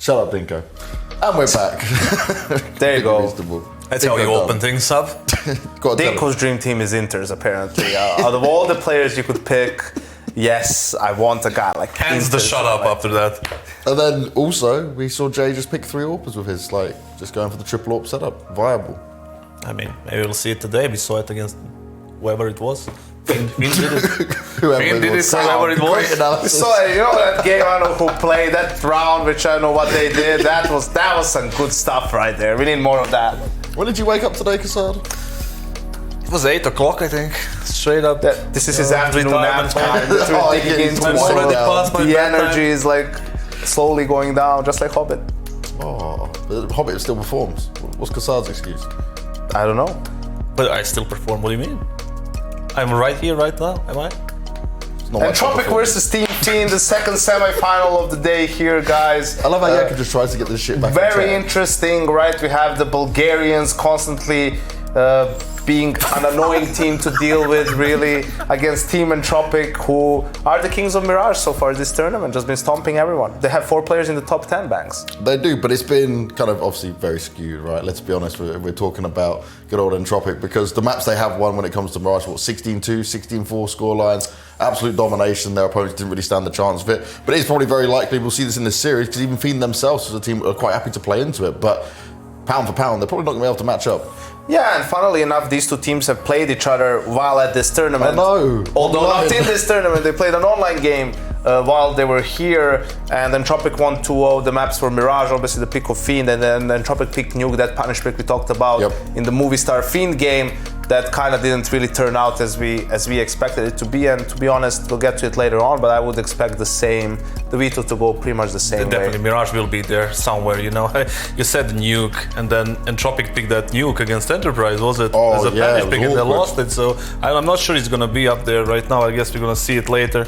Shut up, Dinko. And we're back. There you go. That's how you open things up. Dinko's dream team is Inter's, apparently. Out of all the players you could pick, yes, I want a guy like Hands the shut up after that. And then also, we saw Jay just pick 3 AWPers with his, just going for the triple AWP setup. Viable. I mean, maybe we'll see it today. We saw it against whoever it was. Fiend did it. Whoever did it, whoever it was. So that game, I don't know who played that round, which I don't know what they did. That was some good stuff right there. We need more of that. When did you wake up today, Kassad? It was 8 o'clock, I think. Straight up. This is his afternoon nap time. The energy is slowly going down, just like Hobbit. Oh, but Hobbit still performs. What's Kassad's excuse? I don't know. But I still perform. What do you mean? I'm right here, right now. Am I? Entropiq versus Team Fiend, the second semi-final of the day here, guys. I love how Jakub just tries to get this shit back. Very interesting, right? We have the Bulgarians constantly being an annoying team to deal with, really, against Team Entropiq, who are the kings of Mirage so far this tournament, just been stomping everyone. They have 4 players in the top 10 banks. They do, but it's been kind of obviously very skewed, right? Let's be honest, we're talking about good old Entropiq, because the maps they have won when it comes to Mirage, 16-2, 16-4 scorelines, absolute domination. Their opponents didn't really stand the chance of it, but it's probably very likely we'll see this in this series, because even Fiend themselves as a team are quite happy to play into it, but pound for pound, they're probably not going to be able to match up. Yeah, and funnily enough, these 2 teams have played each other while at this tournament. I know. Although not in this tournament, they played an online game while they were here, and Entropiq won 2-0. The maps were Mirage, obviously the pick of Fiend, and then Entropiq picked Nuke, that punish pick we talked about in the Movie Star Fiend game. That kind of didn't really turn out as we expected it to be, and to be honest, we'll get to it later on, but I would expect the Vito to go pretty much the same Definitely, way. Mirage will be there somewhere, you know. You said Nuke, and then Entropiq picked that Nuke against Enterprise, was it? Oh, as a yeah, panic pick, and they lost it, so I'm not sure it's going to be up there right now. I guess we're going to see it later.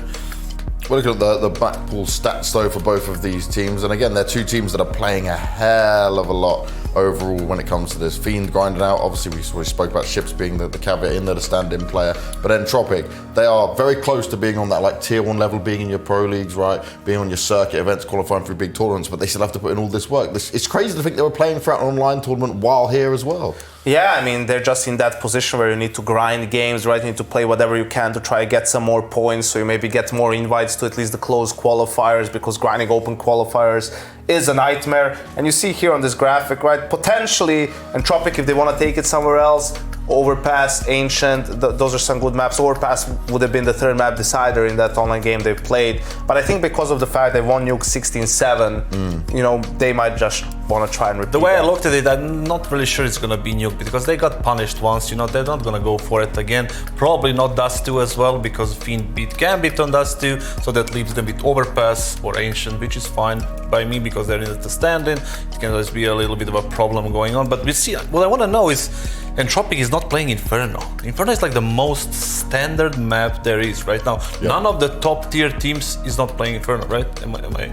We're looking at the backpool stats though for both of these teams, and again, they're 2 teams that are playing a hell of a lot overall when it comes to this. Fiend grinding out, obviously we spoke about Ships being the caveat in there, the stand-in player, but Entropiq, they are very close to being on that tier 1 level, being in your pro leagues, right, being on your circuit events, qualifying for big tournaments, but they still have to put in all this work. It's crazy to think they were playing for an online tournament while here as well. Yeah, I mean, they're just in that position where you need to grind games, right? You need to play whatever you can to try to get some more points, so you maybe get more invites to at least the closed qualifiers, because grinding open qualifiers is a nightmare. And you see here on this graphic, right, potentially Entropiq, if they want to take it somewhere else, Overpass, Ancient, those are some good maps. Overpass would have been the 3rd map decider in that online game they've played. But I think because of the fact they won Nuke 16-7, they might just want to try and repeat The way that. I looked at it, I'm not really sure it's going to be Nuke, because they got punished once, they're not going to go for it again. Probably not Dust 2 as well, because Fiend beat Gambit on Dust 2, so that leaves them with Overpass or Ancient, which is fine by me, because they're in the stand-in. It can always be a little bit of a problem going on, but we see, what I want to know is, Entropiq is not playing Inferno. Inferno is like the most standard map there is right now. Yep. None of the top tier teams is not playing Inferno, right? Am I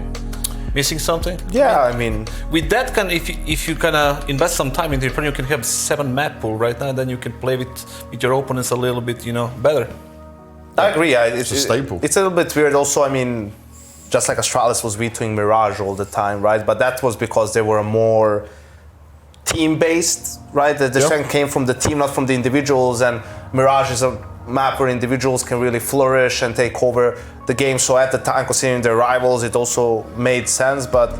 missing something? Yeah, I mean, with that if you kind of invest some time into Inferno, you can have 7 map pool right now, and then you can play with your opponents a little bit, better. I agree. It's a staple. It's a little bit weird. Also, I mean, just like Astralis was vetoing Mirage all the time, right? But that was because they were more team-based, right? The strength came from the team, not from the individuals, and Mirage is a map where individuals can really flourish and take over the game. So at the time, considering their rivals, it also made sense. But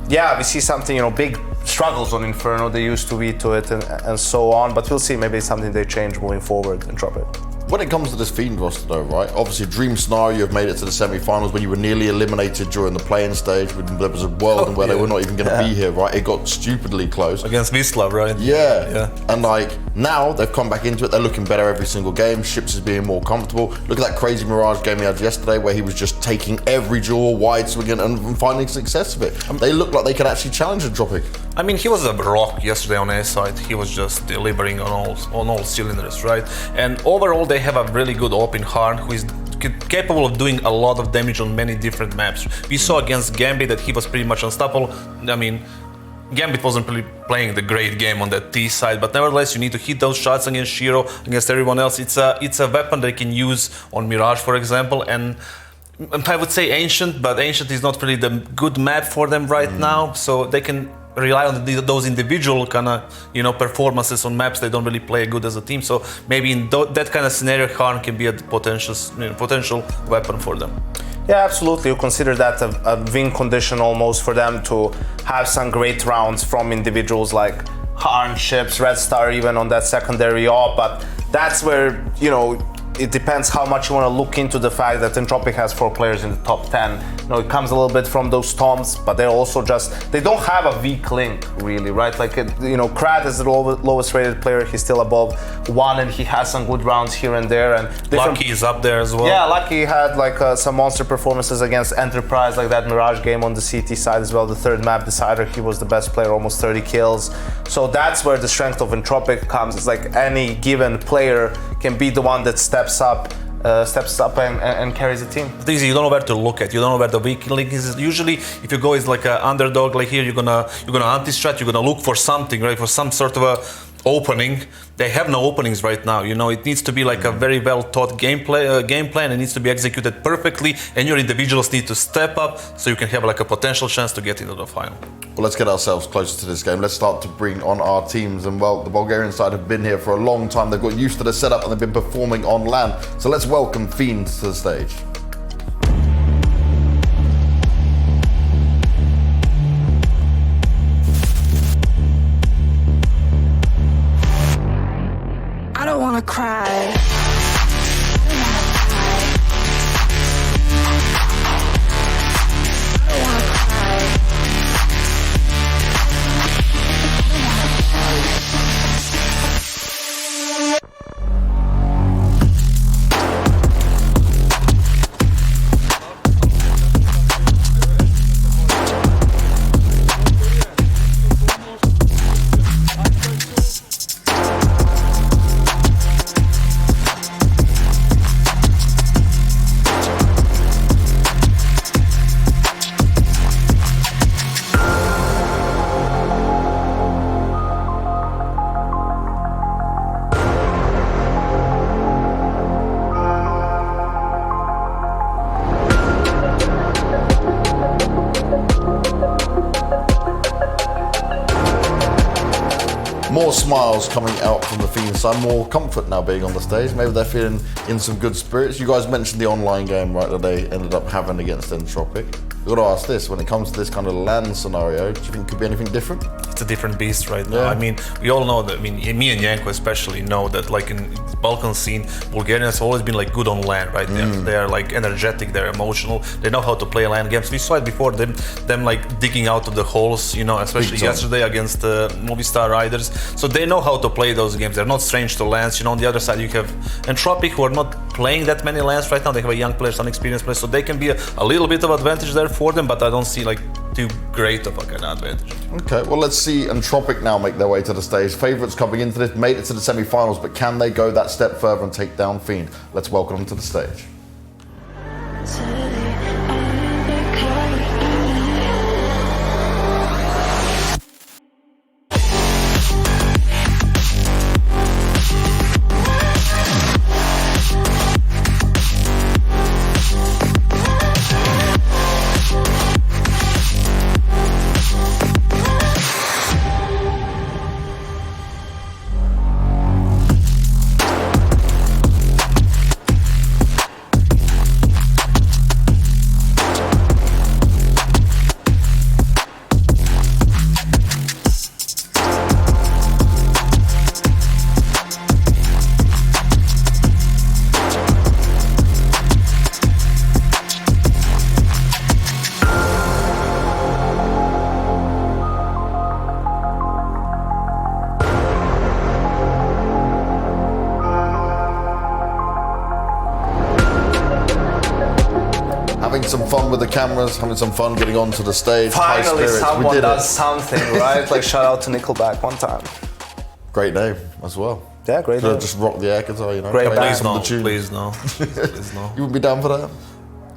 yeah, we see something, big struggles on Inferno. They used to veto it and so on. But we'll see, maybe it's something they change moving forward and drop it. When it comes to this Fiend roster though, right, obviously dream scenario, you've made it to the semi-finals when you were nearly eliminated during the playing stage, when there was a world where they were not even going to be here, right? It got stupidly close. Against Wisla, right? Yeah. And now they've come back into it, they're looking better every single game, Ships is being more comfortable. Look at that crazy Mirage game he had yesterday where he was just taking every duel, wide swinging and finding success of it. They look like they can actually challenge Entropiq. I mean, he was a rock yesterday on A side. He was just delivering on all cylinders, right? And overall, they have a really good open Harn who is capable of doing a lot of damage on many different maps. We saw against Gambit that he was pretty much unstoppable. I mean, Gambit wasn't really playing the great game on that T side, but nevertheless, you need to hit those shots against Shiro, against everyone else. It's a weapon they can use on Mirage, for example, and I would say Ancient, but Ancient is not really the good map for them right now, so they can rely on those individual kind of performances on maps. They don't really play good as a team, so maybe in that kind of scenario, Harn can be a potential weapon for them. Yeah, absolutely. You consider that a win condition almost for them to have some great rounds from individuals like Harn, Ships, Red Star, even on that secondary op, but that's where it depends how much you want to look into the fact that Entropiq has 4 players in the top 10. It comes a little bit from those toms, but they're also they don't have a weak link, really, right? Like, Krat is the lowest rated player. He's still above 1, and he has some good rounds here and there. And Lucky is up there as well. Yeah, Lucky had some monster performances against Enterprise, like that Mirage game on the CT side as well. The third map decider, he was the best player, almost 30 kills. So that's where the strength of Entropiq comes. It's like any given player can be the one that steps up and carries the team. The thing is, you don't know where to look at. You don't know where the weak link is. Usually, if you go as like an underdog, like here, you're gonna anti-strat. You're gonna look for something, right? For some sort of a opening. They have no openings right now. It needs to be like a very well thought game plan. It needs to be executed perfectly, and your individuals need to step up so you can have like a potential chance to get into the final. Well, let's get ourselves closer to this game. Let's start to bring on our teams. And well, the Bulgarian side have been here for a long time. They've got used to the setup and they've been performing on LAN. So let's welcome Fiend to the stage. I don't wanna cry. More smiles coming out from the Fiend side, more comfort now being on the stage. Maybe they're feeling in some good spirits. You guys mentioned the online game, right, that they ended up having against Entropiq. We've got to ask this, when it comes to this kind of LAN scenario, do you think it could be anything different? It's a different beast right now. Yeah. I mean, we all know that, me and Yanko especially know that like in Balkan scene, Bulgarians have always been like good on LAN, right? They are like energetic, they're emotional, they know how to play LAN games. We saw it before, them like digging out of the holes, especially yesterday against the Movistar Riders. So they know how to play those games. They're not strange to LANs. On the other side, you have Entropiq, who are not playing that many LANs right now. They have a young players, unexperienced players, so they can be a little bit of advantage there for them, but I don't see like too great of a kind of advantage. Okay, well, let's see Entropiq now make their way to the stage. Favourites coming into this, made it to the semi-finals, but can they go that step further and take down Fiend? Let's welcome them to the stage. Having some fun with the cameras, having some fun getting onto the stage. High Finally, spirits. someone does something, right? Like, shout out to Nickelback one time. Great name as well. Yeah, great Could have name. just rocked the air guitar, Great coming band. out from the tune. Please no. Please no. You would be down for that?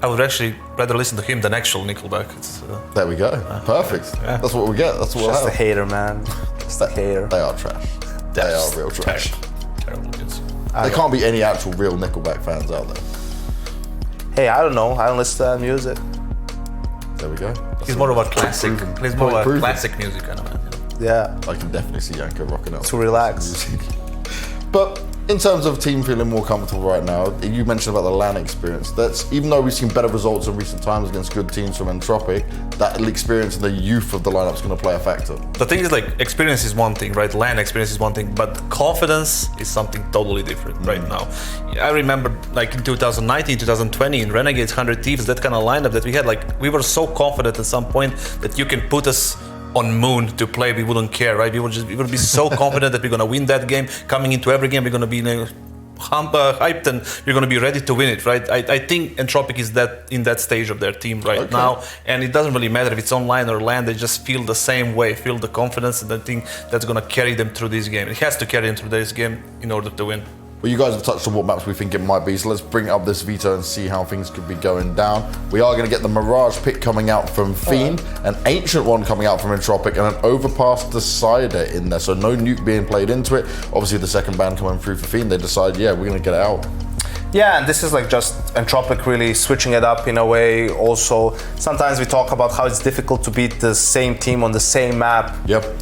I would actually rather listen to him than actual Nickelback. There we go. Perfect. Yeah. That's what we get. That's what we'll Just a have. hater, man. Just a hater. They are trash. They are real trash. Terrible kids. There can't be any actual real Nickelback fans out there. hey, I don't know, I don't listen to that music. There we go. He's more of a classic. Plays more of a Proven. classic music kind of man. Yeah, I can definitely see Yanko rocking out to relax. But in terms of team feeling more comfortable right now, you mentioned about the LAN experience. That's, even though we've seen better results in recent times against good teams from Entropiq, that experience and the youth of the lineup is going to play a factor. The thing is, like, experience is one thing, right? LAN experience is one thing, but confidence is something totally different right now. I remember, like, in 2019, 2020, in Renegades, 100 Thieves, that kind of lineup that we had, like, we were so confident at some point that you can put us on Moon to play, we wouldn't care, right? We would be so confident that we're gonna win that game. Coming into every game, we're gonna be hyped and we're gonna be ready to win it, right? I think Entropiq is in that stage of their team right now, and it doesn't really matter if it's online or LAN. They just feel the same way, feel the confidence, and I think that's gonna carry them through this game. It has to carry them through this game in order to win. Well, you guys have touched on what maps we think it might be, so let's bring up this veto and see how things could be going down. We are going to get the Mirage pick coming out from Fiend, an Ancient one coming out from Entropiq, and an Overpass Decider in there, so no nuke being played into it. Obviously, the second ban coming through for Fiend, they decide, yeah, we're going to get it out. Yeah, and this is like just Entropiq really switching it up in a way. Also, sometimes we talk about how it's difficult to beat the same team on the same map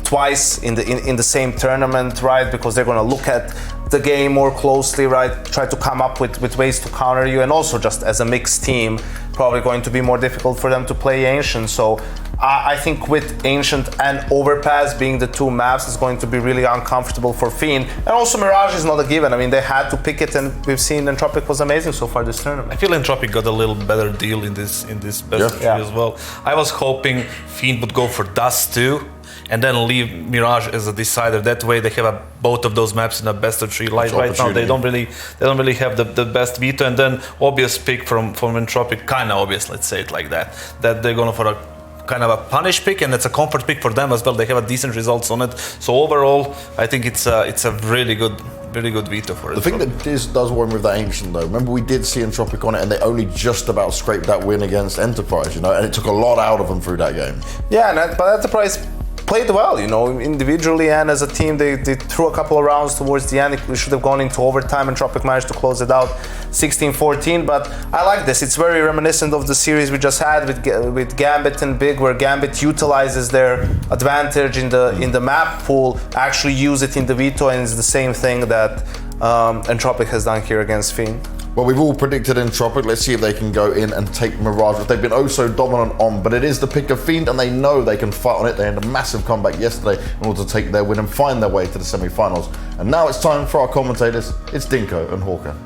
twice in the same tournament, right? Because they're going to look at the game more closely, right? Try to come up with ways to counter you, and also just as a mixed team, probably going to be more difficult for them to play Ancient. So I think with Ancient and Overpass being the two maps, it's going to be really uncomfortable for Fiend. And also Mirage is not a given. I mean, they had to pick it, and we've seen Entropiq was amazing so far this tournament. I feel Entropiq got a little better deal in this best of three as well. I was hoping Fiend would go for Dust too, and then leave Mirage as a decider. That way they have both of those maps in a best of three. Like right now they don't really have the best veto, and then obvious pick from Entropiq, kind of obvious, let's say it like that they're going for a kind of a punish pick, and it's a comfort pick for them as well. They have a decent results on it. So overall, I think it's a really good veto for it. The thing that does worry me with that Ancient though, remember we did see Entropiq on it, and they only just about scraped that win against Enterprise, you know, and it took a lot out of them through that game. Yeah, but Enterprise played well, you know, individually and as a team. They threw a couple of rounds towards the end. We should have gone into overtime. Entropiq managed to close it out 16-14, but I like this. It's very reminiscent of the series we just had with Gambit and Big, where Gambit utilizes their advantage in the map pool, actually use it in the veto, and it's the same thing that Entropiq has done here against Fiend. Well, we've all predicted Entropiq. Let's see if they can go in and take Mirage, which they've been oh so dominant on, but it is the pick of Fiend, and they know they can fight on it. They had a massive comeback yesterday in order to take their win and find their way to the semi-finals. And now it's time for our commentators. It's Dinko and Hawker.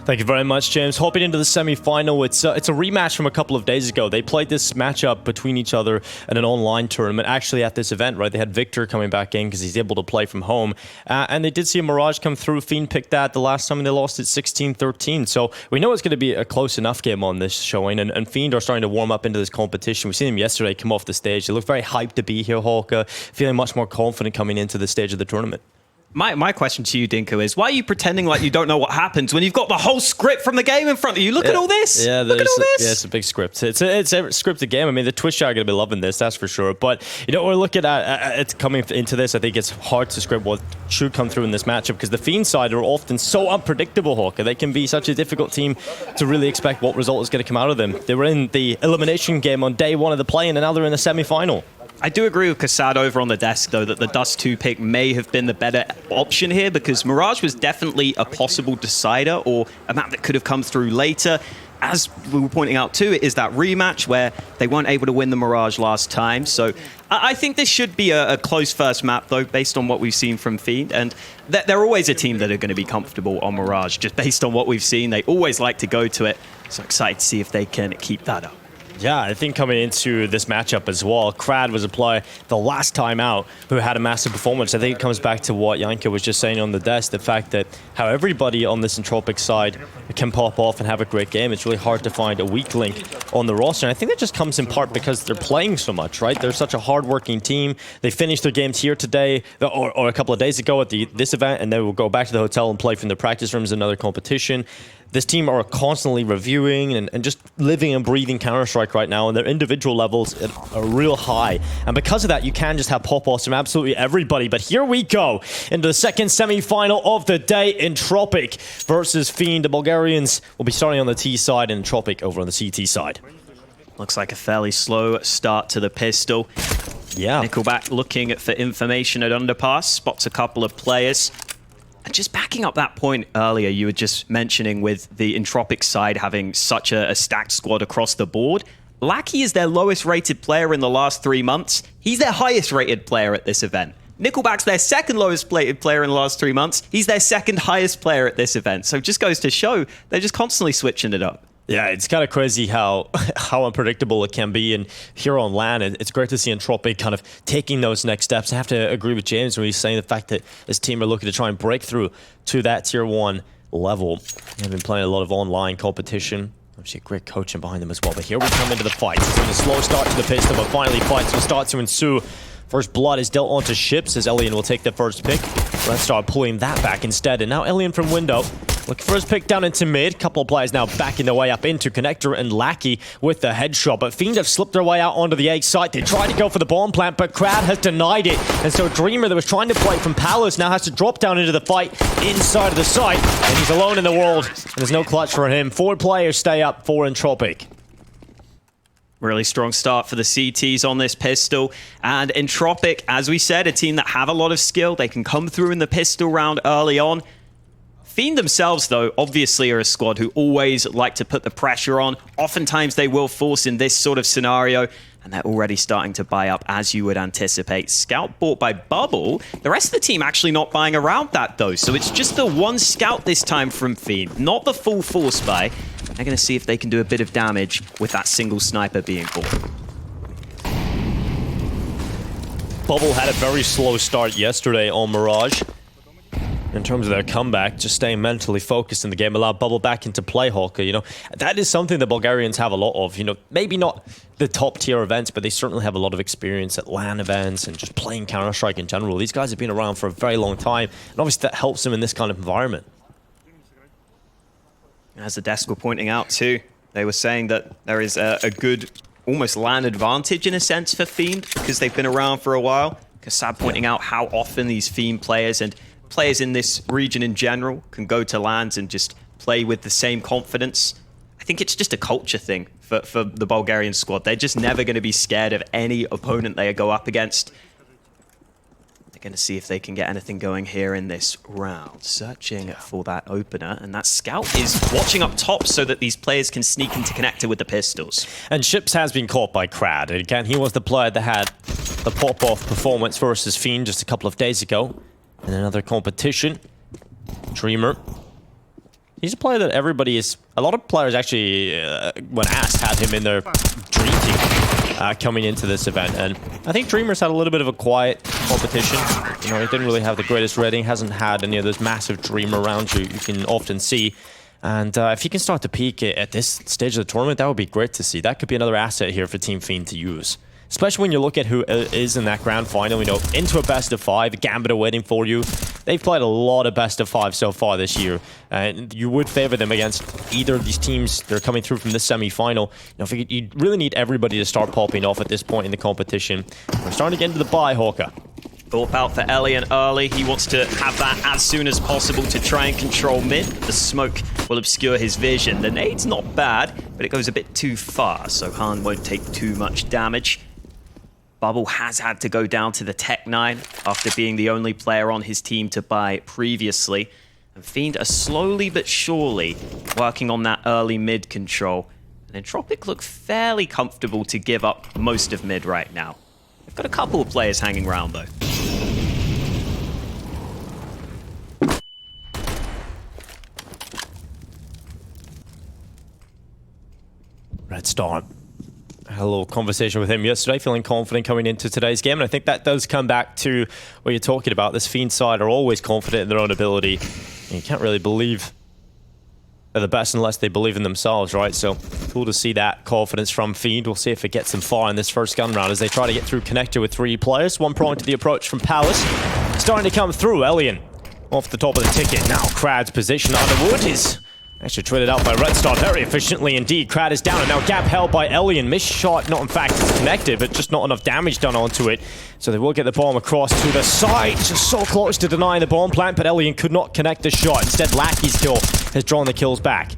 Thank you very much, James. Hopping into the semi-final, it's a rematch from a couple of days ago. They played this matchup between each other in an online tournament, actually at this event, right? They had Victor coming back in because he's able to play from home. And they did see a Mirage come through. Fiend picked that the last time, and they lost it 16-13. So we know it's going to be a close enough game on this showing, and Fiend are starting to warm up into this competition. We've seen them yesterday come off the stage. They look very hyped to be here, Hawker, feeling much more confident coming into the stage of the tournament. My question to you, Dinko, is why are you pretending like you don't know what happens when you've got the whole script from the game in front of you? Look at all this. Yeah, look at all this. Yeah, it's a big script. It's a scripted game. I mean, the Twitch are going to be loving this, that's for sure. But, you know, we're looking at it's coming into this. I think it's hard to script what should come through in this matchup because the Fiend side are often so unpredictable, Hawker. They can be such a difficult team to really expect what result is going to come out of them. They were in the elimination game on day one of the play, and now they're in the semi-final. I do agree with Kassad over on the desk, though, that the Dust 2 pick may have been the better option here because Mirage was definitely a possible decider or a map that could have come through later. As we were pointing out too, it is that rematch where they weren't able to win the Mirage last time. So I think this should be a close first map, though, based on what we've seen from Fiend. And they're always a team that are going to be comfortable on Mirage, just based on what we've seen. They always like to go to it. So excited to see if they can keep that up. Yeah, I think coming into this matchup as well, Krad was a player the last time out who had a massive performance. I think it comes back to what Yanko was just saying on the desk, the fact that how everybody on this Entropiq side can pop off and have a great game. It's really hard to find a weak link on the roster. And I think that just comes in part because they're playing so much, right? They're such a hard-working team. They finished their games here today or a couple of days ago at this event, and they will go back to the hotel and play from the practice rooms, another competition. this team are constantly reviewing and just living and breathing Counter-Strike right now, and their individual levels are real high. And because of that, you can just have pop-offs from absolutely everybody. But here we go into the second semi-final of the day. Entropiq versus Fiend. The Bulgarians will be starting on the T side and Entropiq over on the CT side. Looks like a fairly slow start to the pistol. Yeah. Nickelback looking for information at underpass, spots a couple of players. And just backing up that point earlier, you were just mentioning with the Entropiq side having such a stacked squad across the board. Lackey is their lowest rated player in the last 3 months. He's their highest rated player at this event. Nickelback's their second lowest rated player in the last 3 months. He's their second highest player at this event. So it just goes to show they're just constantly switching it up. Yeah, it's kind of crazy how unpredictable it can be. And here on LAN, it's great to see Entropiq kind of taking those next steps. I have to agree with James when he's saying the fact that this team are looking to try and break through to that tier 1 level. They've been playing a lot of online competition. Obviously, great coaching behind them as well. But here we come into the fight. It's been a slow start to the pistol, but finally fights will start to ensue. First blood is dealt onto Ships as Elian will take the first pick. Let's start pulling that back instead. And now Elian from window. Looking for his pick down into mid. Couple of players now backing their way up into Connector and Lackey with the headshot. But Fiend have slipped their way out onto the A site. They tried to go for the bomb plant, but Crad has denied it. And so Dreamer that was trying to play from Palace now has to drop down into the fight inside of the site. And he's alone in the world. And there's no clutch for him. 4 players stay up for Entropiq. Really strong start for the CTs on this pistol. And Entropiq, as we said, a team that have a lot of skill. They can come through in the pistol round early on. Fiend themselves, though, obviously are a squad who always like to put the pressure on. Oftentimes they will force in this sort of scenario, and they're already starting to buy up as you would anticipate. Scout bought by Bubble. The rest of the team actually not buying around that, though. So it's just the one scout this time from Fiend, not the full force buy. They're going to see if they can do a bit of damage with that single sniper being bought. Bubble had a very slow start yesterday on Mirage. In terms of their comeback, just staying mentally focused in the game, allowed Bubble back into play, Hawker. You know, that is something the Bulgarians have a lot of. You know, maybe not the top tier events, but they certainly have a lot of experience at LAN events and just playing Counter-Strike in general. These guys have been around for a very long time, and obviously that helps them in this kind of environment. As the desk were pointing out too, they were saying that there is a good, almost LAN advantage in a sense for Fiend because they've been around for a while. Kassab pointing out how often these Fiend players and players in this region in general can go to LANs and just play with the same confidence. I think it's just a culture thing for the Bulgarian squad. They're just never going to be scared of any opponent they go up against. They're going to see if they can get anything going here in this round. Searching for that opener, and that scout is watching up top so that these players can sneak into connector with the pistols. And Ships has been caught by Crad. And again, he was the player that had the pop-off performance versus Fiend just a couple of days ago. In another competition, Dreamer. He's a player that everybody is... A lot of players actually, when asked, had him in their dream team coming into this event. And I think Dreamer's had a little bit of a quiet competition. You know, he didn't really have the greatest rating. Hasn't had any of those massive Dreamer rounds you can often see. And if he can start to peak at this stage of the tournament, that would be great to see. That could be another asset here for Team Fiend to use. Especially when you look at who is in that grand final, you know, into a best of 5, Gambit are waiting for you. They've played a lot of best of 5 so far this year, and you would favor them against either of these teams. They're coming through from this semi-final. You know, you really need everybody to start popping off at this point in the competition. We're starting to get into the bye, Hawker. Thorpe out for Elian early. He wants to have that as soon as possible to try and control mid. The smoke will obscure his vision. The nade's not bad, but it goes a bit too far, so Han won't take too much damage. Bubble has had to go down to the Tech 9 after being the only player on his team to buy previously. And Fiend are slowly but surely working on that early mid control. And Entropiq look fairly comfortable to give up most of mid right now. They've got a couple of players hanging around though. Red Star. Had a little conversation with him yesterday, feeling confident coming into today's game. And I think that does come back to what you're talking about. This Fiend side are always confident in their own ability. And you can't really believe they're the best unless they believe in themselves, right? So cool to see that confidence from Fiend. We'll see if it gets them far in this first gun round as they try to get through connector with 3 players. One prong to the approach from Palace. Starting to come through, Elian off the top of the ticket. Now Crad's position. Underwood is Actually traded out by Red Star very efficiently indeed. Crad is down, and now gap held by Elian. Missed shot, not in fact it's connected, but just not enough damage done onto it. So they will get the bomb across to the side. Just so close to denying the bomb plant, but Elian could not connect the shot. Instead, Lackey's kill has drawn the kills back.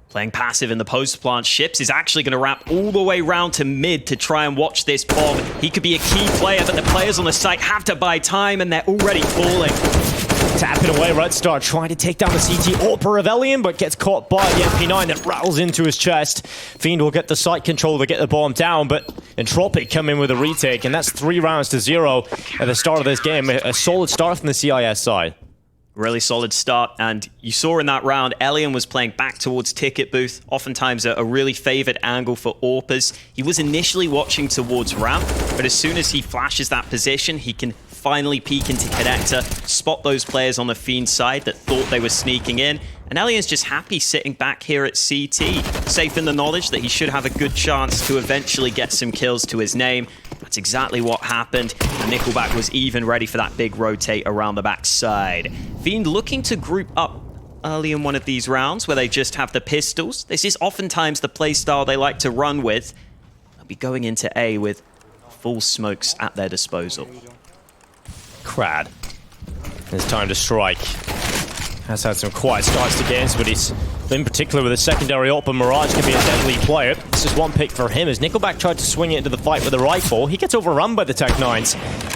Playing passive in the post plant, Ships is actually going to wrap all the way round to mid to try and watch this bomb. He could be a key player, but the players on the site have to buy time, and they're already falling. Tapping away, Red Star trying to take down the CT AWP of Elian, but gets caught by the MP9 that rattles into his chest. Fiend will get the site control to get the bomb down, but Entropiq come in with a retake, and that's 3 rounds to 0 at the start of this game. A solid start from the CIS side. Really solid start, and you saw in that round, Elian was playing back towards Ticket Booth, oftentimes a really favored angle for AWPers. He was initially watching towards ramp, but as soon as he flashes that position, he can finally peek into connector, spot those players on the Fiend side that thought they were sneaking in, and Elian's just happy sitting back here at CT, safe in the knowledge that he should have a good chance to eventually get some kills to his name. That's exactly what happened, and Nickelback was even ready for that big rotate around the backside. Fiend looking to group up early in one of these rounds where they just have the pistols. This is oftentimes the playstyle they like to run with. They'll be going into A with full smokes at their disposal. Crad. It's time to strike. Has had some quiet starts to games, but he's, in particular with a secondary AWP, Mirage can be a deadly player. This is one pick for him as Nickelback tried to swing it into the fight with a rifle. He gets overrun by the Tech-9s.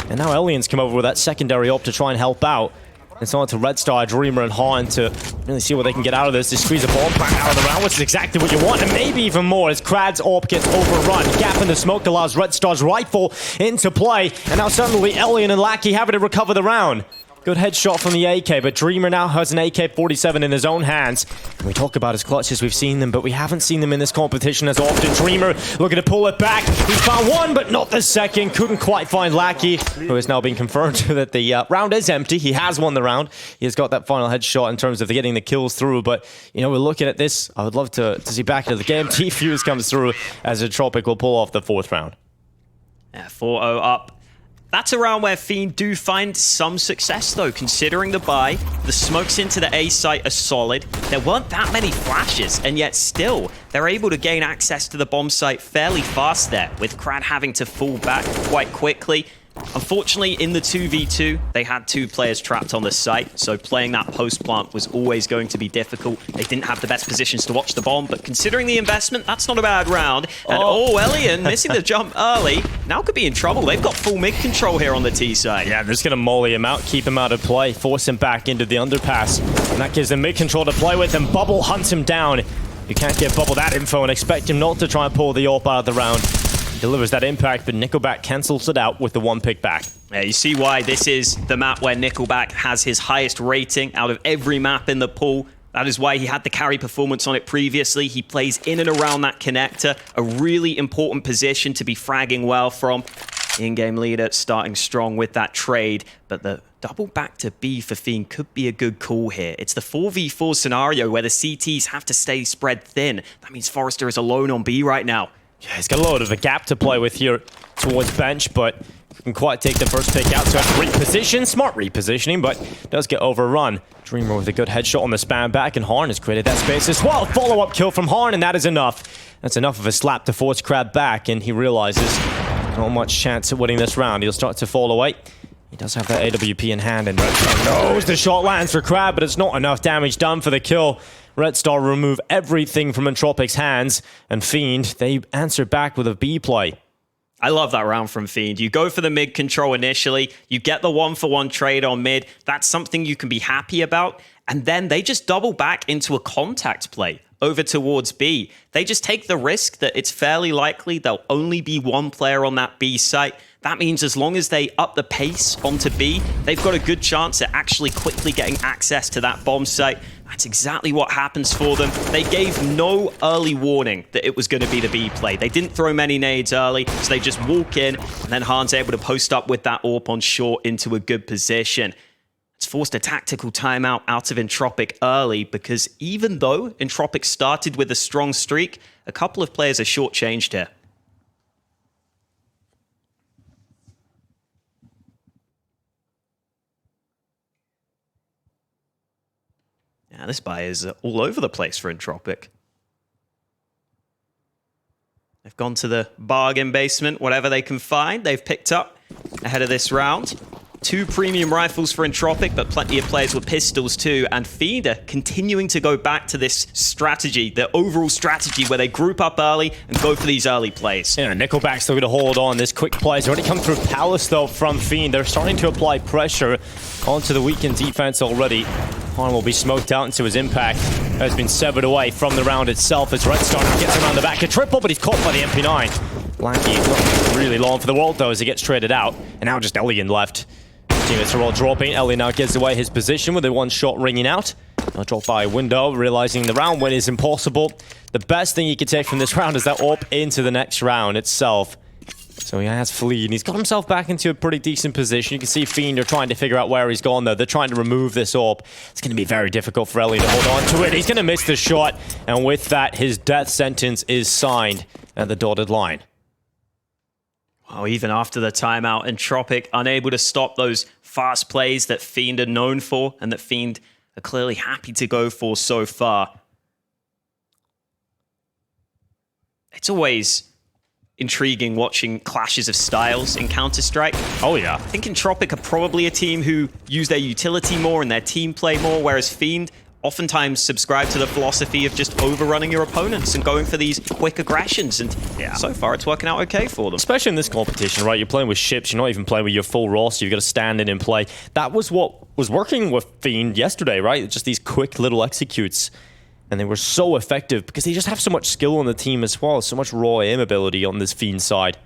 And now Elian's come over with that secondary AWP to try and help out. It's on to Red Star, Dreamer, and Han to really see what they can get out of this. They squeeze a bomb back out of the round, which is exactly what you want, and maybe even more as Krad's AWP gets overrun. Gap in the smoke allows Red Star's rifle into play, and now suddenly Elian and Lackey having to recover the round. Good headshot from the AK, but Dreamer now has an AK-47 in his own hands. And we talk about his clutches, we've seen them, but we haven't seen them in this competition as often. Dreamer looking to pull it back. He found one, but not the second. Couldn't quite find Lackey, who has now been confirmed that the round is empty. He has won the round. He has got that final headshot in terms of getting the kills through, but, you know, we're looking at this. I would love to see back into the game. T-Fuse comes through as Entropiq will pull off the 4th round. Yeah, 4-0 up. That's a round where Fiend do find some success, though, considering the buy. The smokes into the A site are solid. There weren't that many flashes, and yet still, they're able to gain access to the bomb site fairly fast there, with Krad having to fall back quite quickly. Unfortunately, in the 2v2, they had 2 players trapped on the site, so playing that post plant was always going to be difficult. They didn't have the best positions to watch the bomb, but considering the investment, that's not a bad round. And Elian missing the jump early, now could be in trouble. They've got full mid control here on the T side. Yeah, they're just going to molly him out, keep him out of play, force him back into the underpass. And that gives them mid control to play with, and Bubble hunts him down. You can't give Bubble that info and expect him not to try and pull the AWP out of the round. Delivers that impact, but Nickelback cancels it out with the 1 pick back. Yeah, you see why this is the map where Nickelback has his highest rating out of every map in the pool. That is why he had the carry performance on it previously. He plays in and around that connector, a really important position to be fragging well from. In-game leader starting strong with that trade, but the double back to B for Fiend could be a good call here. It's the 4v4 scenario where the CTs have to stay spread thin. That means Forrester is alone on B right now. Yeah, he's got a load of a gap to play with here towards bench, but can quite take the first pick out, so have to reposition. Smart repositioning, but does get overrun. Dreamer with a good headshot on the spam back, and Harn has created that space as well. Follow-up kill from Harn, and that is enough. That's enough of a slap to force Crab back, and he realizes not much chance at winning this round. He'll start to fall away. He does have that AWP in hand, and Red Star knows the shot lands for Crab, but it's not enough damage done for the kill. Red Star remove everything from Entropiq's hands, and Fiend, they answer back with a B play. I love that round from Fiend. You go for the mid control initially, you get the 1-for-1 trade on mid, that's something you can be happy about, and then they just double back into a contact play over towards B. They just take the risk that it's fairly likely there'll only be 1 player on that B site. That means as long as they up the pace onto B, they've got a good chance at actually quickly getting access to that bomb site. That's exactly what happens for them. They gave no early warning that it was going to be the B play. They didn't throw many nades early, so they just walk in, and then Han's able to post up with that AWP on short into a good position. It's forced a tactical timeout out of Entropiq early, because even though Entropiq started with a strong streak, a couple of players are shortchanged here. Yeah, this buy is all over the place for Entropiq. They've gone to the bargain basement, whatever they can find, they've picked up ahead of this round. 2 premium rifles for Entropiq, but plenty of players with pistols too. And Fiend are continuing to go back to this strategy, the overall strategy where they group up early and go for these early plays. Yeah, Nickelback's still going to hold on. This quick play has already come through Palace though from Fiend. They're starting to apply pressure onto the weakened defense already. Han will be smoked out into his impact. Has been severed away from the round itself as Red Star gets around the back. A triple, but he's caught by the MP9. Lackey looking really long for the world though as he gets traded out. And now just Elian left. Teammates are all dropping. Ellie now gives away his position with the one shot ringing out. Now drop by a window, realizing the round win is impossible. The best thing he can take from this round is that AWP into the next round itself. So he has fleed, and he's got himself back into a pretty decent position. You can see Fiend are trying to figure out where he's gone, though. They're trying to remove this AWP. It's going to be very difficult for Ellie to hold on to it. He's going to miss the shot, and with that, his death sentence is signed at the dotted line. Well, even after the timeout, Entropiq unable to stop those fast plays that Fiend are known for and that Fiend are clearly happy to go for so far. It's always intriguing watching clashes of styles in Counter-Strike. Oh, yeah. I think Entropiq are probably a team who use their utility more and their team play more, whereas Fiend oftentimes subscribe to the philosophy of just overrunning your opponents and going for these quick aggressions. And so far, it's working out okay for them. Especially in this competition, right? You're playing with ships. You're not even playing with your full roster. You've got to stand in and play. That was what was working with Fiend yesterday, right? Just these quick little executes. And they were so effective because they just have so much skill on the team as well. So much raw aim ability on this Fiend side.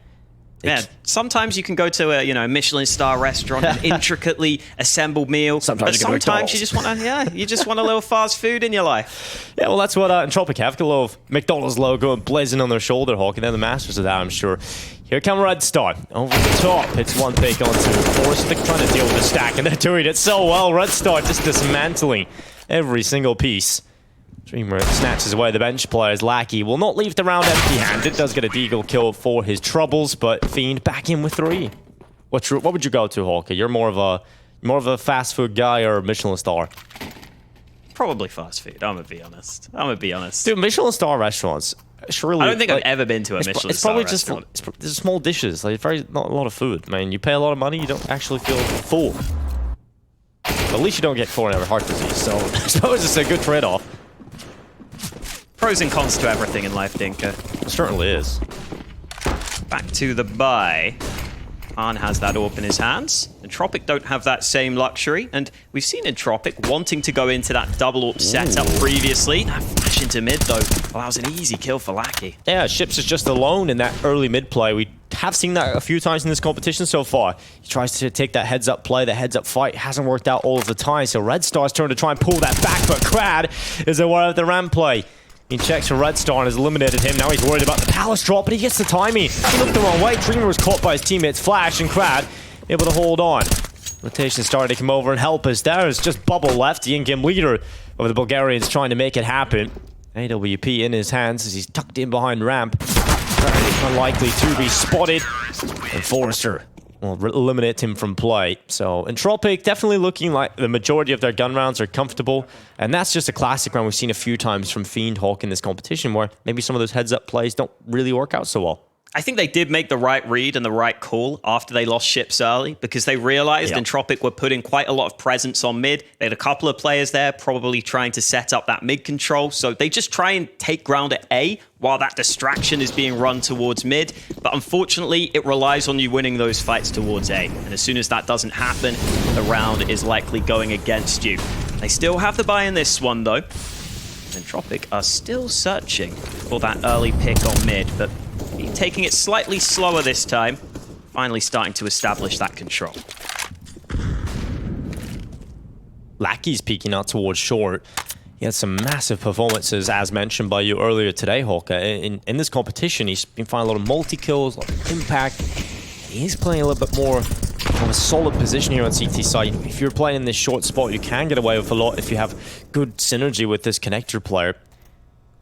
Yeah, sometimes you can go to a Michelin star restaurant, an intricately assembled meal. Sometimes you just want you just want a little fast food in your life. Yeah, well, that's what Entropiq have. A little McDonald's logo blazing on their shoulder, Hawk, and they're the masters of that, I'm sure. Here come Red Star over the top. It's one pick onto Force. They're trying to deal with the stack, and they're doing it so well. Red Star just dismantling every single piece. Dreamer snatches away the bench players. Lackey will not leave the round empty-handed. Does get a deagle kill for his troubles, but Fiend back in with 3. What would you go to, Hawker? You're more of a fast food guy or Michelin star? Probably fast food. I'm gonna be honest. Dude, Michelin star restaurants. Surely, I don't think I've ever been to a Michelin star restaurant. It's small dishes. Like not a lot of food. I mean, you pay a lot of money, you don't actually feel full. But at least you don't get coronary heart disease. So I suppose it's a good trade-off. Pros and cons to everything in life, Dinka. It certainly is. Back to the buy. Han has that AWP in his hands. Entropiq don't have that same luxury, and we've seen Entropiq wanting to go into that double AWP setup previously. That flash into mid, though, allows an easy kill for Lackey. Yeah, Ships is just alone in that early mid play. We have seen that a few times in this competition so far. He tries to take that heads-up play, the heads-up fight. Hasn't worked out all of the time, so Red Star's turn to try and pull that back, but Crad is aware of the ramp play. He checks for Red Star and has eliminated him. Now he's worried about the Palace drop, but he gets the timing. He looked the wrong way. Dreamer was caught by his teammates Flash, and Crad able to hold on. Rotation started to come over and help us. There's just Bubble left, the in-game leader of the Bulgarians trying to make it happen. AWP in his hands as he's tucked in behind ramp. Very unlikely to be spotted. And Forrester will eliminate him from play. So Entropiq definitely looking like the majority of their gun rounds are comfortable. And that's just a classic round we've seen a few times from Fiend Hawk in this competition where maybe some of those heads-up plays don't really work out so well. I think they did make the right read and the right call after they lost ships early because they realized Entropiq were putting quite a lot of presence on mid. They had a couple of players there probably trying to set up that mid control. So they just try and take ground at A while that distraction is being run towards mid. But unfortunately, it relies on you winning those fights towards A. And as soon as that doesn't happen, the round is likely going against you. They still have the buy in this one though. Entropiq are still searching for that early pick on mid, but taking it slightly slower this time, finally starting to establish that control. Lackey's peeking out towards short. He had some massive performances, as mentioned by you earlier today, Hawker. In this competition, he's been finding a lot of multi-kills, a lot of impact. He's playing a little bit more of a solid position here on CT side. If you're playing in this short spot, you can get away with a lot if you have good synergy with this connector player.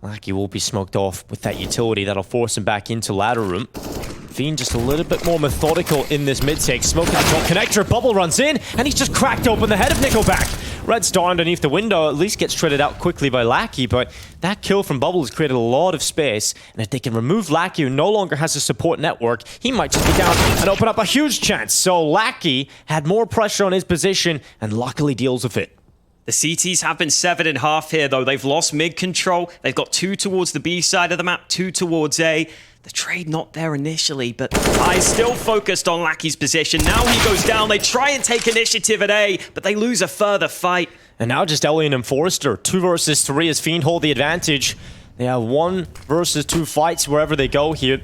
Lackey will be smoked off with that utility. That'll force him back into ladder room. Fiend just a little bit more methodical in this mid-take. Smoke at the top connector. Bubble runs in, and he's just cracked open the head of Nickelback. Red Star underneath the window at least gets shredded out quickly by Lackey, but that kill from Bubble has created a lot of space, and if they can remove Lackey, who no longer has a support network, he might just be down and open up a huge chance. So Lackey had more pressure on his position and luckily deals with it. The CTs have been severed in half here, though. They've lost mid control. They've got 2 towards the B side of the map, 2 towards A. The trade not there initially, but eyes still focused on Lackey's position. Now he goes down. They try and take initiative at A, but they lose a further fight. And now just Elian and Forrester, 2 versus 3 as Fiend hold the advantage. They have 1 versus 2 fights wherever they go here.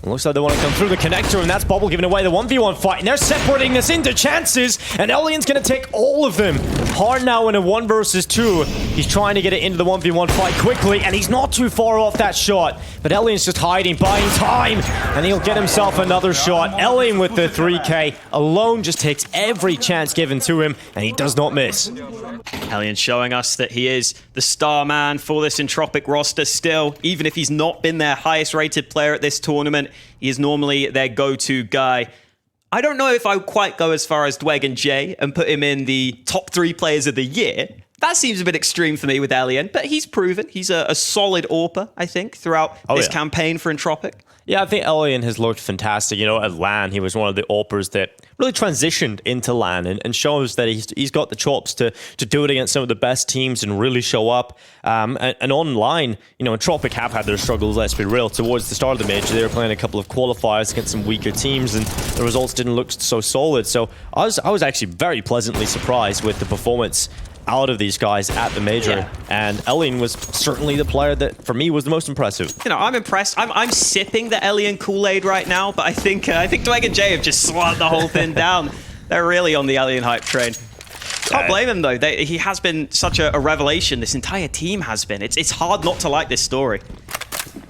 It looks like they want to come through the connector, and that's Bubble giving away the 1v1 fight, and they're separating this into chances, and Elian's going to take all of them. Hard now in a 1 versus 2. He's trying to get it into the 1v1 fight quickly, and he's not too far off that shot. But Elian's just hiding, buying time, and he'll get himself another shot. Elian with the 3k alone just takes every chance given to him, and he does not miss. Elian showing us that he is the star man for this Entropiq roster still. Even if he's not been their highest rated player at this tournament, he is normally their go-to guy. I don't know if I would quite go as far as Dweg and Jay and put him in the top 3 players of the year. That seems a bit extreme for me with Elian, but he's proven he's a solid AWPer, I think, throughout this campaign for Entropiq. Yeah, I think Elian has looked fantastic. You know, at LAN, he was one of the AWPers that really transitioned into LAN and shows that he's got the chops to do it against some of the best teams and really show up. And online, you know, Entropiq have had their struggles, let's be real. Towards the start of the major, they were playing a couple of qualifiers against some weaker teams, and the results didn't look so solid. So I was actually very pleasantly surprised with the performance out of these guys at the major, and Elian was certainly the player that for me was the most impressive. You know, I'm impressed. I'm sipping the Elian Kool-Aid right now, but I think Dweg and Jay have just slowed the whole thing down. They're really on the Elian hype train. Can't blame him though. He has been such a revelation. This entire team has been. It's hard not to like this story.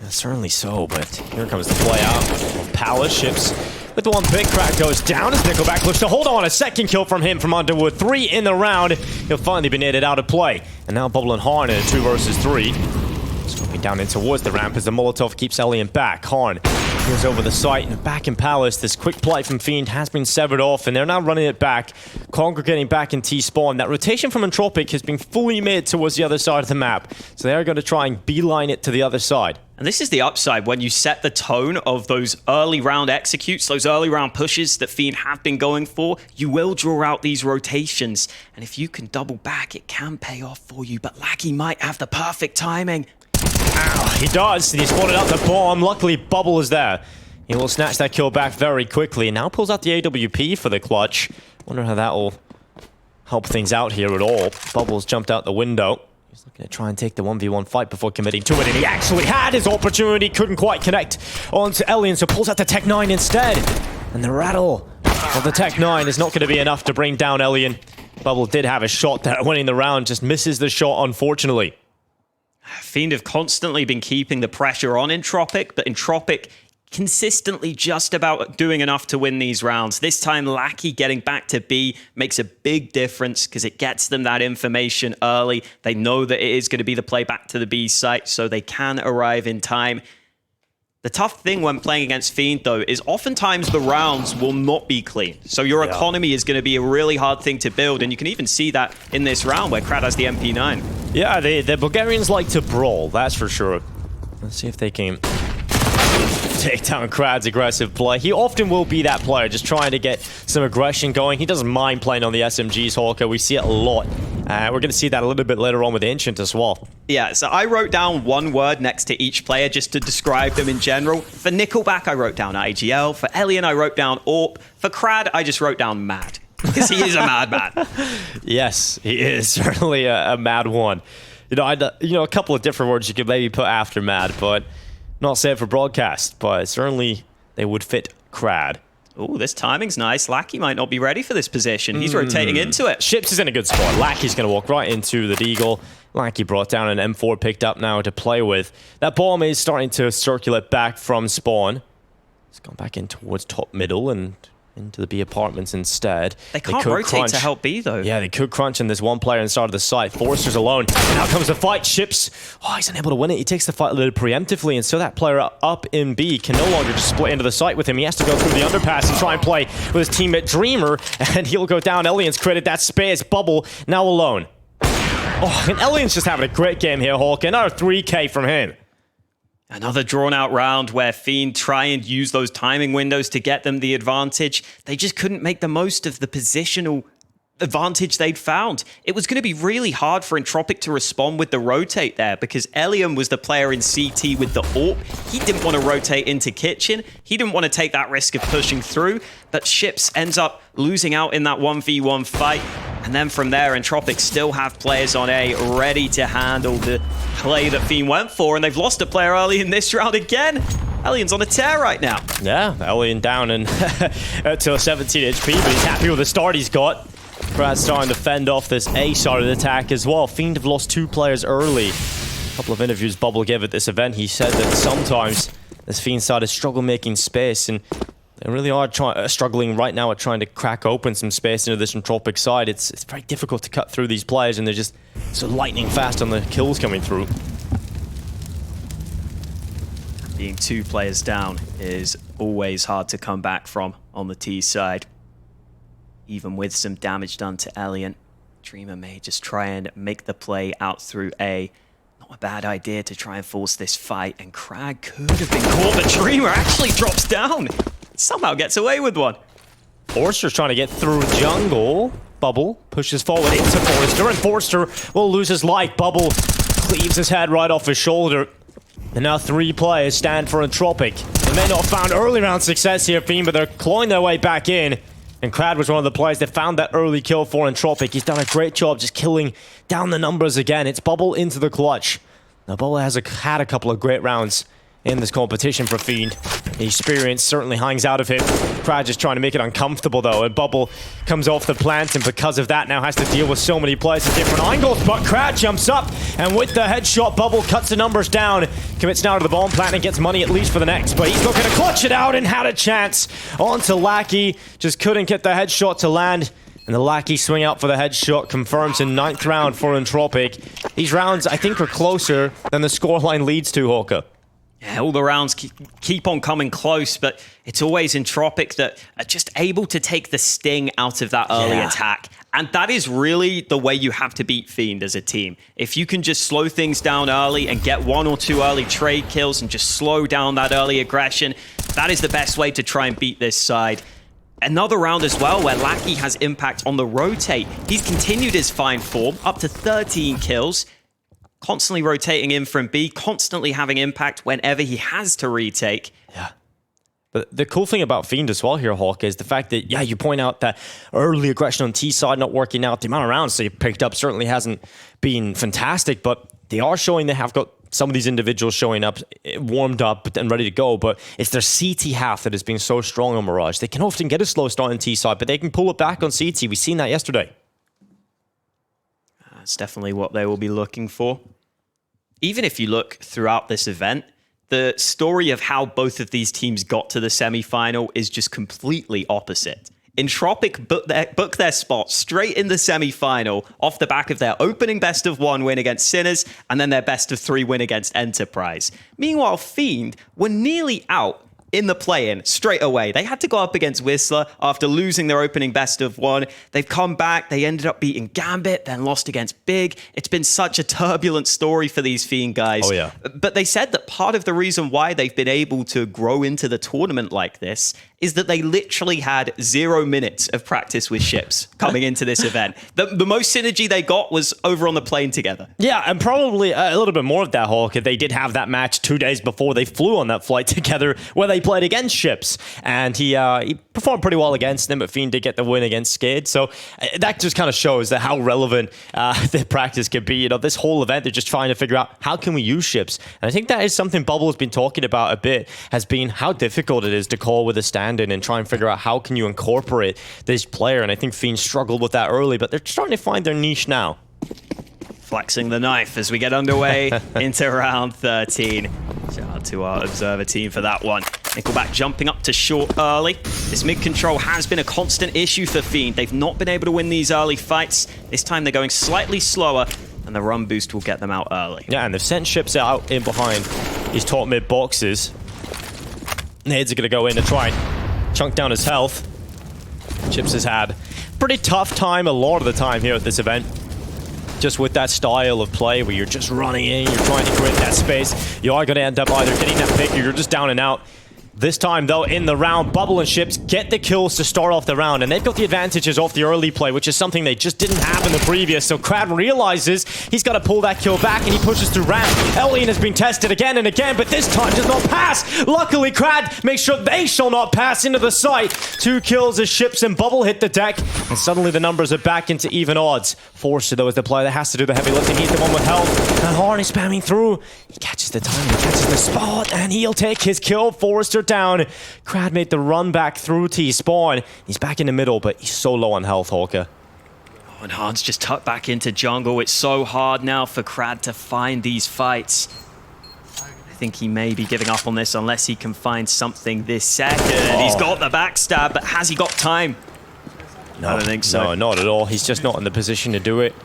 Yeah, certainly so, but here comes the play out of Palace. Ships with the 1 pick. Crack goes down as Nickelback looks to hold on. A second kill from him from Underwood. 3 in the round. He'll finally be netted out of play. And now Bubble and Harn in a 2 versus 3. Scoping down in towards the ramp as the Molotov keeps Elian back. Harn goes over the site and back in Palace. This quick play from Fiend has been severed off, and they're now running it back. Congregating back in T-spawn. That rotation from Entropiq has been fully made towards the other side of the map. So they are going to try and beeline it to the other side. And this is the upside when you set the tone of those early round executes, those early round pushes that Fiend have been going for. You will draw out these rotations. And if you can double back, it can pay off for you. But Lackey might have the perfect timing. Ow, he does. He spotted out the bomb. Luckily, Bubble is there. He will snatch that kill back very quickly. Now pulls out the AWP for the clutch. Wonder how that will help things out here at all. Bubble's jumped out the window. He's looking to try and take the 1v1 fight before committing to it, and he actually had his opportunity, couldn't quite connect onto Elian, so pulls out the Tech 9 instead. And the rattle of the Tech 9 is not going to be enough to bring down Elian. Bubble did have a shot there winning the round, just misses the shot, unfortunately. Fiend have constantly been keeping the pressure on Entropiq, but Entropiq consistently just about doing enough to win these rounds. This time, Lackey getting back to B makes a big difference because it gets them that information early. They know that it is going to be the play back to the B site, so they can arrive in time. The tough thing when playing against Fiend, though, is oftentimes the rounds will not be clean. So your economy is going to be a really hard thing to build, and you can even see that in this round where Krad has the MP9. Yeah, the Bulgarians like to brawl, that's for sure. Let's see if they can take down Krad's aggressive play. He often will be that player, just trying to get some aggression going. He doesn't mind playing on the SMGs, Hawker. We see it a lot. We're going to see that a little bit later on with Ancient as well. Yeah, so I wrote down one word next to each player just to describe them in general. For Nickelback, I wrote down IGL. For Elian, I wrote down AWP. For Krad, I just wrote down mad. Because he is a madman. Yes, he is certainly a mad one. You know, a couple of different words you could maybe put after mad, but not said for broadcast. But certainly they would fit Krad. Oh, this timing's nice. Lackey might not be ready for this position. He's rotating into it. Ships is in a good spot. Lackey's going to walk right into the Deagle. Lackey brought down an M4 picked up now to play with. That bomb is starting to circulate back from spawn. It's gone back in towards top middle and into the B apartments instead. They can't rotate to help B, though. Yeah, they could crunch, and there's one player inside of the site. Forrester's alone. Now comes the fight. Ships. Oh, he's unable to win it. He takes the fight a little preemptively, and so that player up in B can no longer just split into the site with him. He has to go through the underpass and try and play with his teammate Dreamer, and he'll go down. Elian's created that space. Bubble now alone. Oh, and Elian's just having a great game here, Hawk. Another 3K from him. Another drawn-out round where Fiend try and use those timing windows to get them the advantage. They just couldn't make the most of the positional advantage they'd found. It was going to be really hard for Entropiq to respond with the rotate there because Elian was the player in CT with the AWP. He didn't want to rotate into Kitchen. He didn't want to take that risk of pushing through, but Ships ends up losing out in that 1v1 fight. And then from there, Entropiq still have players on A ready to handle the play that Fiend went for, and they've lost a player early in this round again. Elian's on a tear right now. Yeah, Elian down and to 17 HP, but he's happy with the start he's got. Brad's starting to fend off this A side of the attack as well. Fiend have lost 2 players early. A couple of interviews Bubble gave at this event, he said that sometimes this Fiend side has struggled making space, and they really are struggling right now at trying to crack open some space into this Entropiq side. It's very difficult to cut through these players, and they're just so lightning fast on the kills coming through. Being 2 players down is always hard to come back from on the T side. Even with some damage done to Elian, Dreamer may just try and make the play out through A. Not a bad idea to try and force this fight, and Crag could have been caught, but Dreamer actually drops down. Somehow gets away with one. Forster's trying to get through jungle. Bubble pushes forward into Forster, and Forster will lose his life. Bubble cleaves his head right off his shoulder. And now 3 players stand for Entropiq. They may not have found early round success here, Fiend, but they're clawing their way back in. And Crad was one of the players that found that early kill for Entropiq. He's done a great job just killing down the numbers again. It's Bubble into the clutch. Now, Bubble has had a couple of great rounds in this competition for Fiend. The experience certainly hangs out of him. Crad just trying to make it uncomfortable though, and Bubble comes off the plant, and because of that now has to deal with so many players at different angles, but Crad jumps up, and with the headshot, Bubble cuts the numbers down, commits now to the bomb plant and gets money at least for the next, but he's looking to clutch it out and had a chance onto Lackey, just couldn't get the headshot to land. And the Lackey swing out for the headshot confirms in 9th round for Entropiq. These rounds, I think, are closer than the scoreline leads to, Hawker. Yeah, all the rounds keep on coming close, but it's always Entropiq that are just able to take the sting out of that early attack. And that is really the way you have to beat Fiend as a team. If you can just slow things down early and get 1 or 2 early trade kills and just slow down that early aggression, that is the best way to try and beat this side. Another round as well where Lackey has impact on the rotate. He's continued his fine form, up to 13 kills. Constantly rotating in from B, constantly having impact whenever he has to retake. Yeah. But the cool thing about Fiend as well here, Hawk, is the fact that, yeah, you point out that early aggression on T side not working out. The amount of rounds they picked up certainly hasn't been fantastic, but they are showing they have got some of these individuals showing up, warmed up and ready to go, but it's their CT half that has been so strong on Mirage. They can often get a slow start on T side, but they can pull it back on CT. We've seen that yesterday. That's definitely what they will be looking for. Even if you look throughout this event, the story of how both of these teams got to the semi-final is just completely opposite. Entropiq booked their spot straight in the semi-final off the back of their opening best-of-1 win against Sinners and then their best-of-3 win against Enterprise. Meanwhile, Fiend were nearly out in the play-in straight away. They had to go up against Whistler after losing their opening best-of-1. They've come back. They ended up beating Gambit, then lost against Big. It's been such a turbulent story for these Fiend guys. Oh, yeah. But they said that part of the reason why they've been able to grow into the tournament like this is that they literally had 0 minutes of practice with ships coming into this event. The most synergy they got was over on the plane together. Yeah, and probably a little bit more of that, Hawk. They did have that match 2 days before they flew on that flight together where they played against ships. And he performed pretty well against them, but Fiend did get the win against Skid. So that just kind of shows that how relevant the practice could be. You know, this whole event, they're just trying to figure out how can we use ships. And I think that is something Bubble has been talking about a bit, has been how difficult it is to call with a stand-in and try and figure out how can you incorporate this player. And I think Fiend struggled with that early, but they're starting to find their niche now. Flexing the knife as we get underway into round 13. Shout out to our observer team for that one. Nickelback jumping up to short early. This mid control has been a constant issue for Fiend. They've not been able to win these early fights. This time they're going slightly slower, and the run boost will get them out early. Yeah, and they've sent ships out in behind these top mid boxes. Nades are going to go in to try and chunk down his health. Chips has had a pretty tough time a lot of the time here at this event. just with that style of play where you're just running in, you're trying to create that space, you are going to end up either getting that pick or you're just down and out. This time, though, in the round, Bubble and Ships get the kills to start off the round, and they've got the advantages off the early play, which is something they just didn't have in the previous. So Crad realizes he's got to pull that kill back, and he pushes through ramp. Elian has been tested again and again, but this time does not pass. Luckily, Crad makes sure they shall not pass into the site. 2 kills as Ships and Bubble hit the deck, and suddenly the numbers are back into even odds. Forster, though, is the player that has to do the heavy lifting. He's the one with health, and Horn is spamming through. He catches the time, he catches the spot, and he'll take his kill. Forster down. Crad made the run back through T-spawn. He's back in the middle, but he's so low on health, Hawker. Oh, and Hans just tucked back into jungle. It's so hard now for Crad to find these fights. I think he may be giving up on this unless he can find something this second. Oh. He's got the backstab, but has he got time? No, I don't think so. No, not at all. He's just not in the position to do it.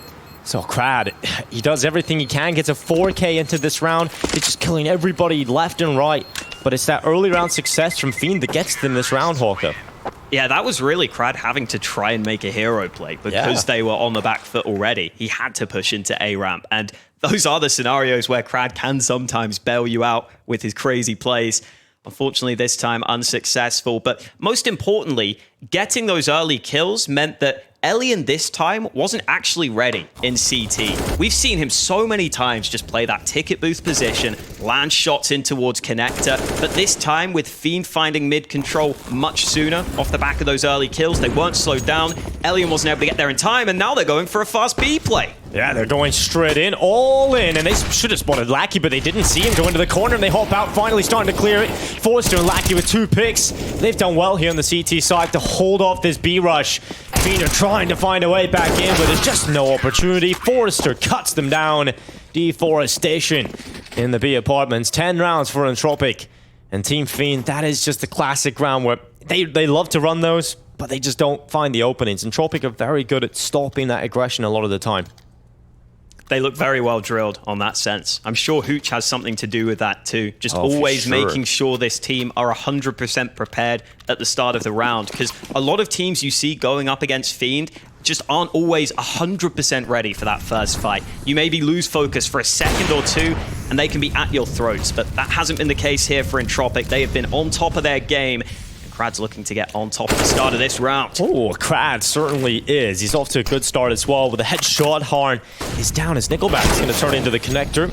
So Crad, he does everything he can, gets a 4K into this round. He's just killing everybody left and right. But it's that early round success from Fiend that gets them this round, Hawker. Yeah, that was really Crad having to try and make a hero play because they were on the back foot already. He had to push into A ramp, and those are the scenarios where Crad can sometimes bail you out with his crazy plays. Unfortunately, this time unsuccessful. But most importantly, getting those early kills meant that Elian this time wasn't actually ready in CT. We've seen him so many times just play that ticket booth position, land shots in towards connector, but this time with Fiend finding mid control much sooner off the back of those early kills, they weren't slowed down. Elian wasn't able to get there in time, and now they're going for a fast B play. Yeah, they're going straight in, all in, and they should have spotted Lackey, but they didn't see him go into the corner, and they hop out, finally starting to clear it. Forster and Lackey with 2 picks. They've done well here on the CT side to hold off this B rush. Fiend are trying to find a way back in, but there's just no opportunity. Forster cuts them down. Deforestation in the B apartments. 10 rounds for Entropiq. And Team Fiend, that is just the classic round where they love to run those, but they just don't find the openings. Entropiq are very good at stopping that aggression a lot of the time. They look very well drilled on that sense. I'm sure Hooch has something to do with that too. Just always making sure this team are 100% prepared at the start of the round. Because a lot of teams you see going up against Fiend just aren't always 100% ready for that first fight. You maybe lose focus for a second or two, and they can be at your throats. But that hasn't been the case here for Entropiq. They have been on top of their game. Crad's looking to get on top at the start of this round. Oh, Crad certainly is. He's off to a good start as well with a headshot. Harn is down as Nickelback is going to turn into the connector.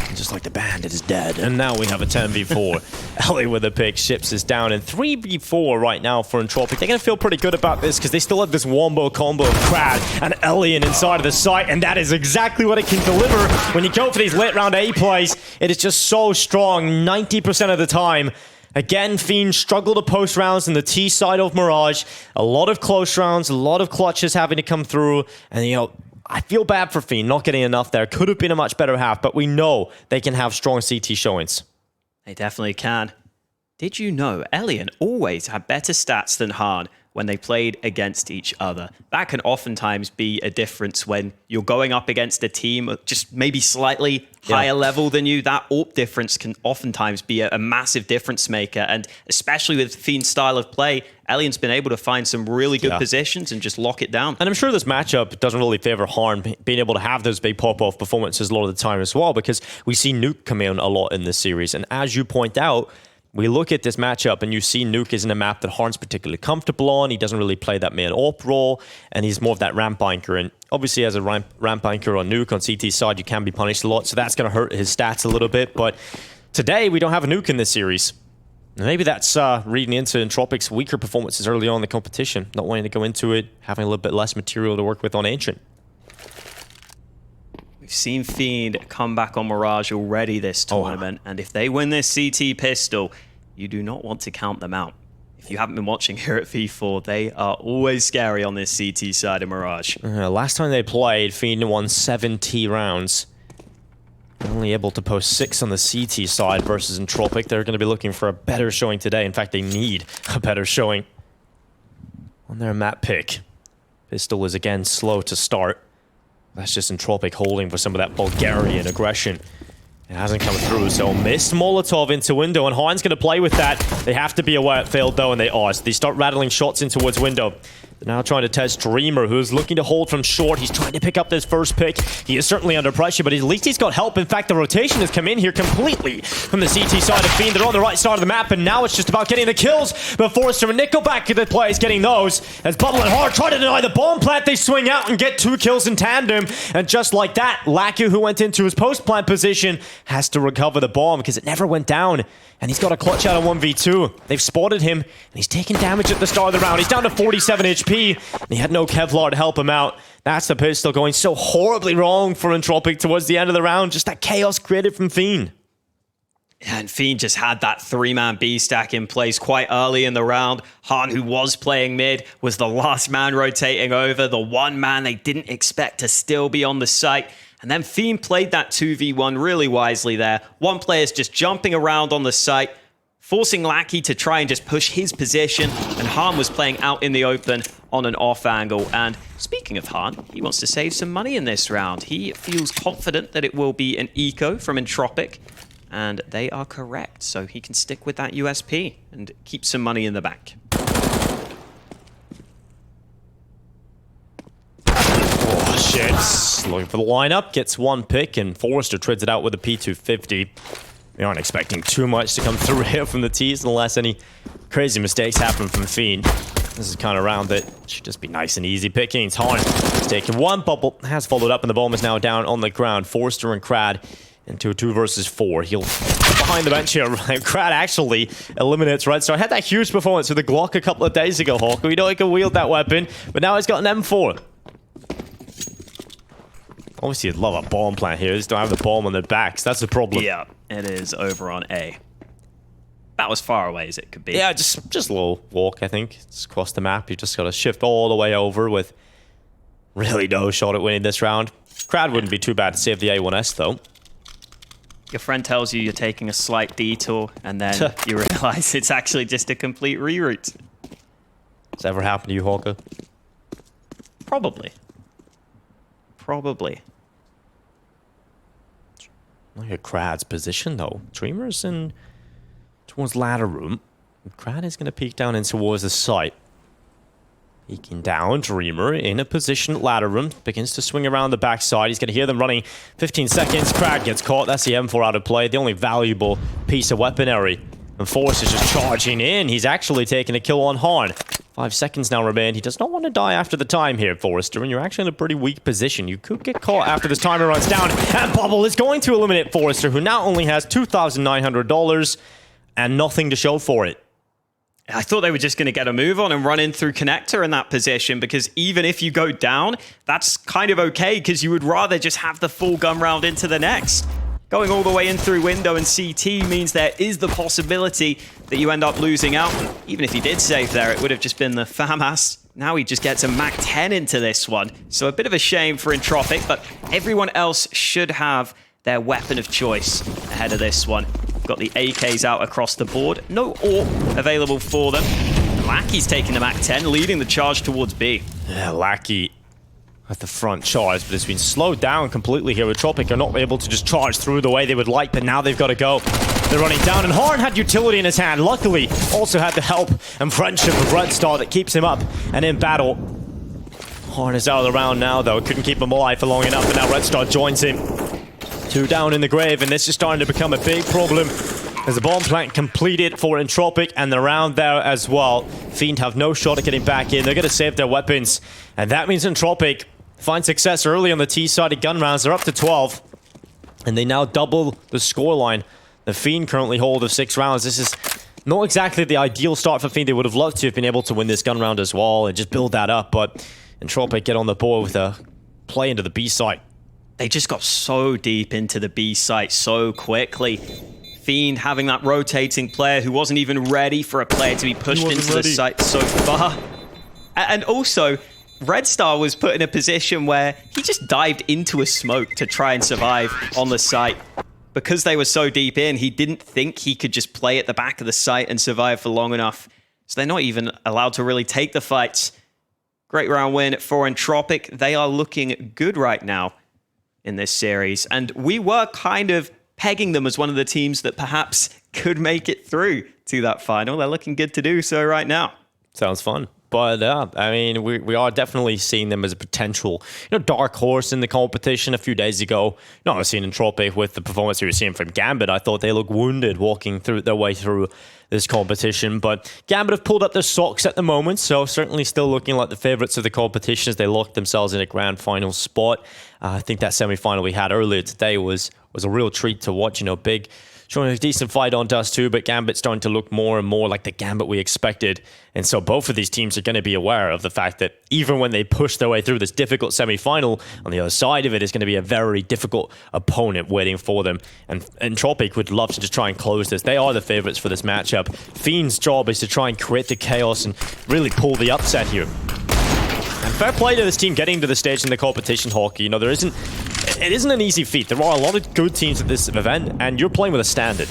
And just like the bandit is dead. And now we have a 10v4. Ellie with a pick. Ships is down. And 3v4 right now for Entropiq. They're going to feel pretty good about this because they still have this wombo combo of Crad and Elian inside of the site. And that is exactly what it can deliver when you go for these late round A plays. It is just so strong 90% of the time. Again, Fiend struggle to post rounds in the T side of Mirage. A lot of close rounds, a lot of clutches having to come through. And, you know, I feel bad for Fiend not getting enough there. Could have been a much better half, but we know they can have strong CT showings. They definitely can. Did you know Elian always had better stats than Hard when they played against each other? That can oftentimes be a difference when you're going up against a team just maybe slightly higher level than you. That AWP difference can oftentimes be a massive difference maker, and especially with Fiend's style of play, Elian's been able to find some really good positions and just lock it down. And I'm sure this matchup doesn't really favor Harn being able to have those big pop-off performances a lot of the time as well, because we see Nuke come in a lot in this series, and as you point out, we look at this matchup and you see Nuke is in a map that Harn's particularly comfortable on. He doesn't really play that main AWP role, and he's more of that ramp banker. And obviously as a ramp banker on Nuke on CT side, you can be punished a lot, so that's going to hurt his stats a little bit. But today, we don't have a Nuke in this series. Maybe that's reading into Entropiq's weaker performances early on in the competition. Not wanting to go into it, having a little bit less material to work with on Ancient. We've seen Fiend come back on Mirage already this tournament, and if they win this CT pistol, you do not want to count them out. If you haven't been watching here at V4, they are always scary on this CT side of Mirage. Last time they played, Fiend won 70 rounds. They're only able to post 6 on the CT side versus Entropiq. They're going to be looking for a better showing today. In fact, they need a better showing on their map pick. Pistol is again slow to start. That's just Entropiq holding for some of that Bulgarian aggression. It hasn't come through, so missed Molotov into window, and Harn's going to play with that. They have to be aware it failed, though, and they are. So they start rattling shots in towards window. They're now trying to test Dreamer, who's looking to hold from short. He's trying to pick up this first pick. He is certainly under pressure, but at least he's got help. In fact, the rotation has come in here completely from the CT side of Fiend. They're on the right side of the map, and now it's just about getting the kills. But Forrester and Nickelback to the play is getting those. As Bubble and Hard try to deny the bomb plant, they swing out and get 2 kills in tandem. And just like that, Laku, who went into his post-plant position, has to recover the bomb because it never went down. And he's got a clutch out on 1v2. They've spotted him, and he's taking damage at the start of the round. He's down to 47 HP, and he had no Kevlar to help him out. That's the pistol going so horribly wrong for Entropiq towards the end of the round. Just that chaos created from Fiend. And Fiend just had that 3-man B stack in place quite early in the round. Han, who was playing mid, was the last man rotating over. The one man they didn't expect to still be on the site. And then Fiend played that 2v1 really wisely there. One player's just jumping around on the site, forcing Lackey to try and just push his position. And Han was playing out in the open on an off angle. And speaking of Han, he wants to save some money in this round. He feels confident that it will be an eco from Entropiq. And they are correct. So he can stick with that USP and keep some money in the bank. Oh, shit. Looking for the lineup, gets 1 pick, and Forrester treads it out with a P250. We aren't expecting too much to come through here from the T's unless any crazy mistakes happen from Fiend. This is the kind of round that should just be nice and easy pickings. Han is taking 1, Bubble has followed up, and the bomb is now down on the ground. Forrester and Crad into a 2 versus 4. He'll behind the bench here. Crad actually eliminates Red Star. Had that huge performance with the Glock a couple of days ago, Hawk. We know he can wield that weapon, but now he's got an M4. Obviously, you'd love a bomb plant here. They just don't have the bomb on their backs. That's the problem. Yeah, it is over on A. About as far away as it could be. Yeah, just a little walk, I think. It's across the map. You just got to shift all the way over with really no shot at winning this round. Crowd wouldn't be too bad to save the A1S, though. Your friend tells you you're taking a slight detour, and then you realize it's actually just a complete reroute. Has that ever happened to you, Hawker? Probably. Probably. Look at Crad's position, though. Dreamer's in towards ladder room. Crad is going to peek down in towards the site. Peeking down, Dreamer in a position at ladder room. Begins to swing around the backside. He's going to hear them running. 15 seconds. Crad gets caught. That's the M4 out of play. The only valuable piece of weaponry. And Force is just charging in. He's actually taking a kill on Han. 5 seconds now remain. He does not want to die after the time here, Forrester, and you're actually in a pretty weak position. You could get caught after this timer runs down. And Bubble is going to eliminate Forrester, who now only has $2,900 and nothing to show for it. I thought they were just going to get a move on and run in through connector in that position, because even if you go down, that's kind of okay, because you would rather just have the full gun round into the next. Going all the way in through window and CT means there is the possibility that you end up losing out. Even if he did save there, it would have just been the FAMAS. Now he just gets a Mac 10 into this one. So a bit of a shame for Entropiq, but everyone else should have their weapon of choice ahead of this one. Got the AKs out across the board. No AWP available for them. Lackey's taking the Mac 10, leading the charge towards B. Yeah, Lackey at the front charge, but it's been slowed down completely here. Entropiq are not able to just charge through the way they would like, but now they've got to go. They're running down, and Horn had utility in his hand. Luckily, also had the help and friendship of Red Star that keeps him up and in battle. Horn is out of the round now, though. Couldn't keep him alive for long enough, and now Red Star joins him. 2 down in the grave, and this is starting to become a big problem as the bomb plant completed for Entropiq, and the round there as well. Fiend have no shot at getting back in. They're going to save their weapons, and that means Entropiq find success early on the T-sided gun rounds. They're up to 12, and they now double the scoreline. The Fiend currently hold of 6 rounds. This is not exactly the ideal start for Fiend. They would have loved to have been able to win this gun round as well and just build that up, but Entropiq get on the board with a play into the B site. They just got so deep into the B site so quickly. Fiend having that rotating player who wasn't even ready for a player to be pushed into the site so far. And also, Red Star was put in a position where he just dived into a smoke to try and survive on the site. Because they were so deep in, he didn't think he could just play at the back of the site and survive for long enough. So they're not even allowed to really take the fights. Great round win for Entropiq. They are looking good right now in this series. And we were kind of pegging them as one of the teams that perhaps could make it through to that final. They're looking good to do so right now. Sounds fun. But I mean, we are definitely seeing them as a potential, dark horse in the competition. A few days ago, I was seeing Entropiq with the performance we were seeing from Gambit. I thought they looked wounded walking through their way through this competition. But Gambit have pulled up their socks at the moment, so certainly still looking like the favorites of the competition as they locked themselves in a grand final spot. I think that semi-final we had earlier today was a real treat to watch. Big, showing a decent fight on Dust 2, but Gambit starting to look more and more like the Gambit we expected. And so both of these teams are going to be aware of the fact that even when they push their way through this difficult semi-final, on the other side of it is going to be a very difficult opponent waiting for them. And Entropiq would love to just try and close this. They are the favorites for this matchup. Fiend's job is to try and create the chaos and really pull the upset here. And fair play to this team getting to the stage in the competition, Hockey. It isn't an easy feat. There are a lot of good teams at this event, and you're playing with a standard.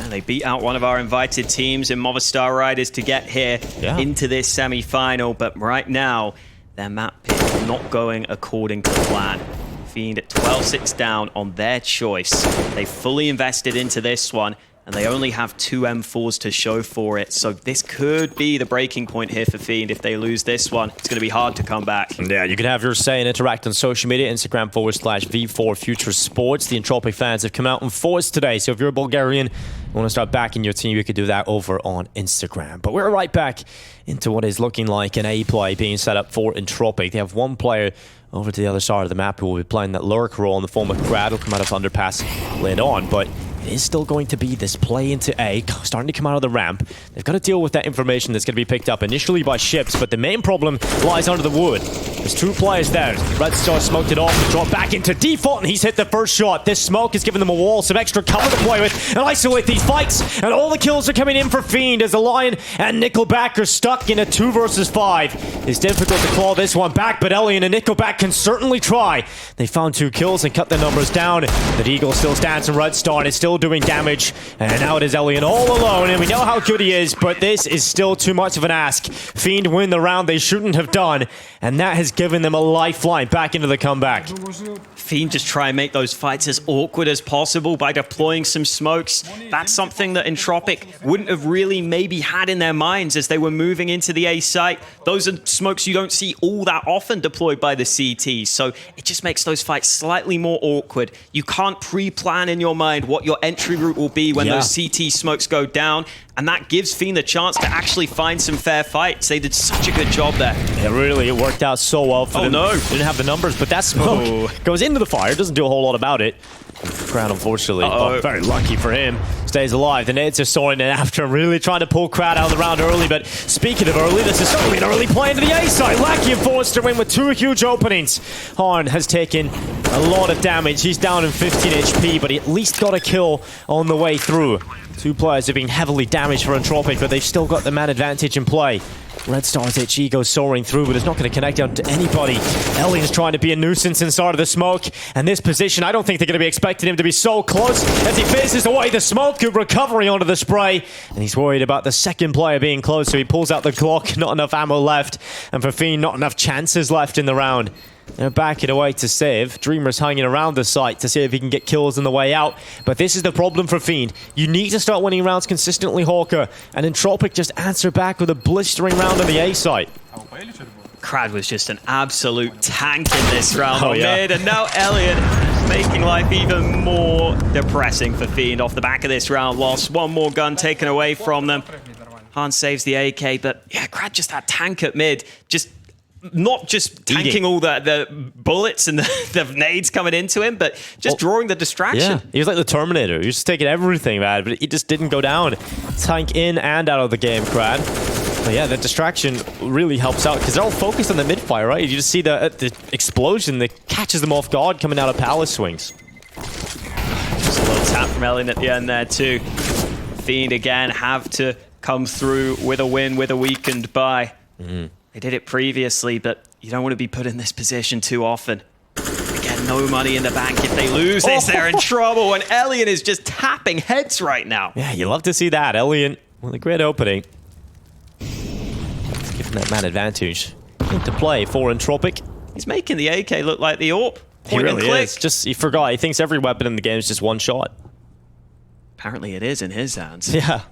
And they beat out one of our invited teams in Movistar Riders to get here into this semi-final. But right now, their map pick not going according to plan. Fiend at 12-6 down on their choice. They fully invested into this one, and they only have 2 M4s to show for it. So this could be the breaking point here for Fiend. If they lose this one, it's going to be hard to come back. Yeah, you can have your say and interact on social media, Instagram/V4FutureSports. The Entropiq fans have come out in force today. So if you're a Bulgarian, you want to start backing your team, you could do that over on Instagram. But we're right back into what is looking like an A play being set up for Entropiq. They have one player over to the other side of the map who will be playing that lurk role in the form of Krad. Will come out of Underpass later on, but it is still going to be this play into A, starting to come out of the ramp. They've got to deal with that information that's going to be picked up initially by ships, but the main problem lies under the wood. There's 2 players there. Red Star smoked it off and dropped back into default, and he's hit the first shot. This smoke has given them a wall, some extra cover to play with, and isolate these fights. And all the kills are coming in for Fiend as the Lion and Nickelback are stuck in a 2 versus 5. It's difficult to claw this one back, but Elian and Nickelback can certainly try. They found 2 kills and cut the numbers down. The Eagle still stands in Red Star, and it's still doing damage. And now it is Elian all alone, and we know how good he is, but this is still too much of an ask. Fiend win the round they shouldn't have done, and that has given them a lifeline back into the comeback. Fiend just try and make those fights as awkward as possible by deploying some smokes. That's something that Entropiq wouldn't have really maybe had in their minds as they were moving into the A site. Those are smokes you don't see all that often deployed by the CT, so it just makes those fights slightly more awkward. You can't pre-plan in your mind what your entry route will be when those CT smokes go down, and that gives Fiend the chance to actually find some fair fights. They did such a good job there. It worked out so well for them. No. Didn't have the numbers, but that smoke goes into the fire. Doesn't do a whole lot about it. Krad, unfortunately, very lucky for him, stays alive. The nades are soaring in after him, really trying to pull Krad out of the round early. But speaking of early, this is certainly an early play into the A side. Lackey and Forrester win with 2 huge openings. Harn has taken a lot of damage. He's down in 15 HP, but he at least got a kill on the way through. 2 players have been heavily damaged for Entropiq, but they've still got the man advantage in play. Red Star's HE goes soaring through, but it's not going to connect out to anybody. Elian's trying to be a nuisance inside of the smoke, and this position, I don't think they're going to be expecting him to be so close as he faces away the smoke. Good recovery onto the spray, and he's worried about the second player being close, so he pulls out the Glock. Not enough ammo left, and for Fiend, not enough chances left in the round. They're backing away to save. Dreamer's hanging around the site to see if he can get kills on the way out. But this is the problem for Fiend. You need to start winning rounds consistently, Hawker. And Entropiq just answer back with a blistering round on the A site. Krad was just an absolute tank in this round on mid. And now Elian making life even more depressing for Fiend off the back of this round loss. One more gun taken away from them. Han saves the AK, but yeah, Krad just that tank at mid. Just not just tanking all the bullets and the nades coming into him, but just drawing the distraction. Yeah, he was like the Terminator. He was just taking everything, man, but he just didn't go down. Tank in and out of the game, Krad. But yeah, the distraction really helps out because they're all focused on the mid-fire, right? You just see the explosion that catches them off guard coming out of palace swings. Just a little tap from Elian at the end there too. Fiend again have to come through with a win with a weakened buy. They did it previously, but you don't want to be put in this position too often. Again, no money in the bank. If they lose this, they're in trouble. And Elian is just tapping heads right now. Yeah, you love to see that. Elian with a great opening. Giving that man advantage into play for Entropiq. He's making the AK look like the AWP. He really is. Just, he forgot. He thinks every weapon in the game is just one shot. Apparently it is in his hands. Yeah.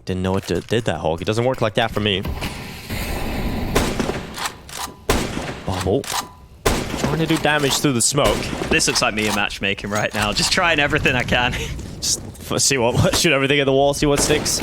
Didn't know it did that, Hog. It doesn't work like that for me. Bubble. Trying to do damage through the smoke. This looks like me in matchmaking right now. Just trying everything I can. Just see what shoot everything at the wall, see what sticks.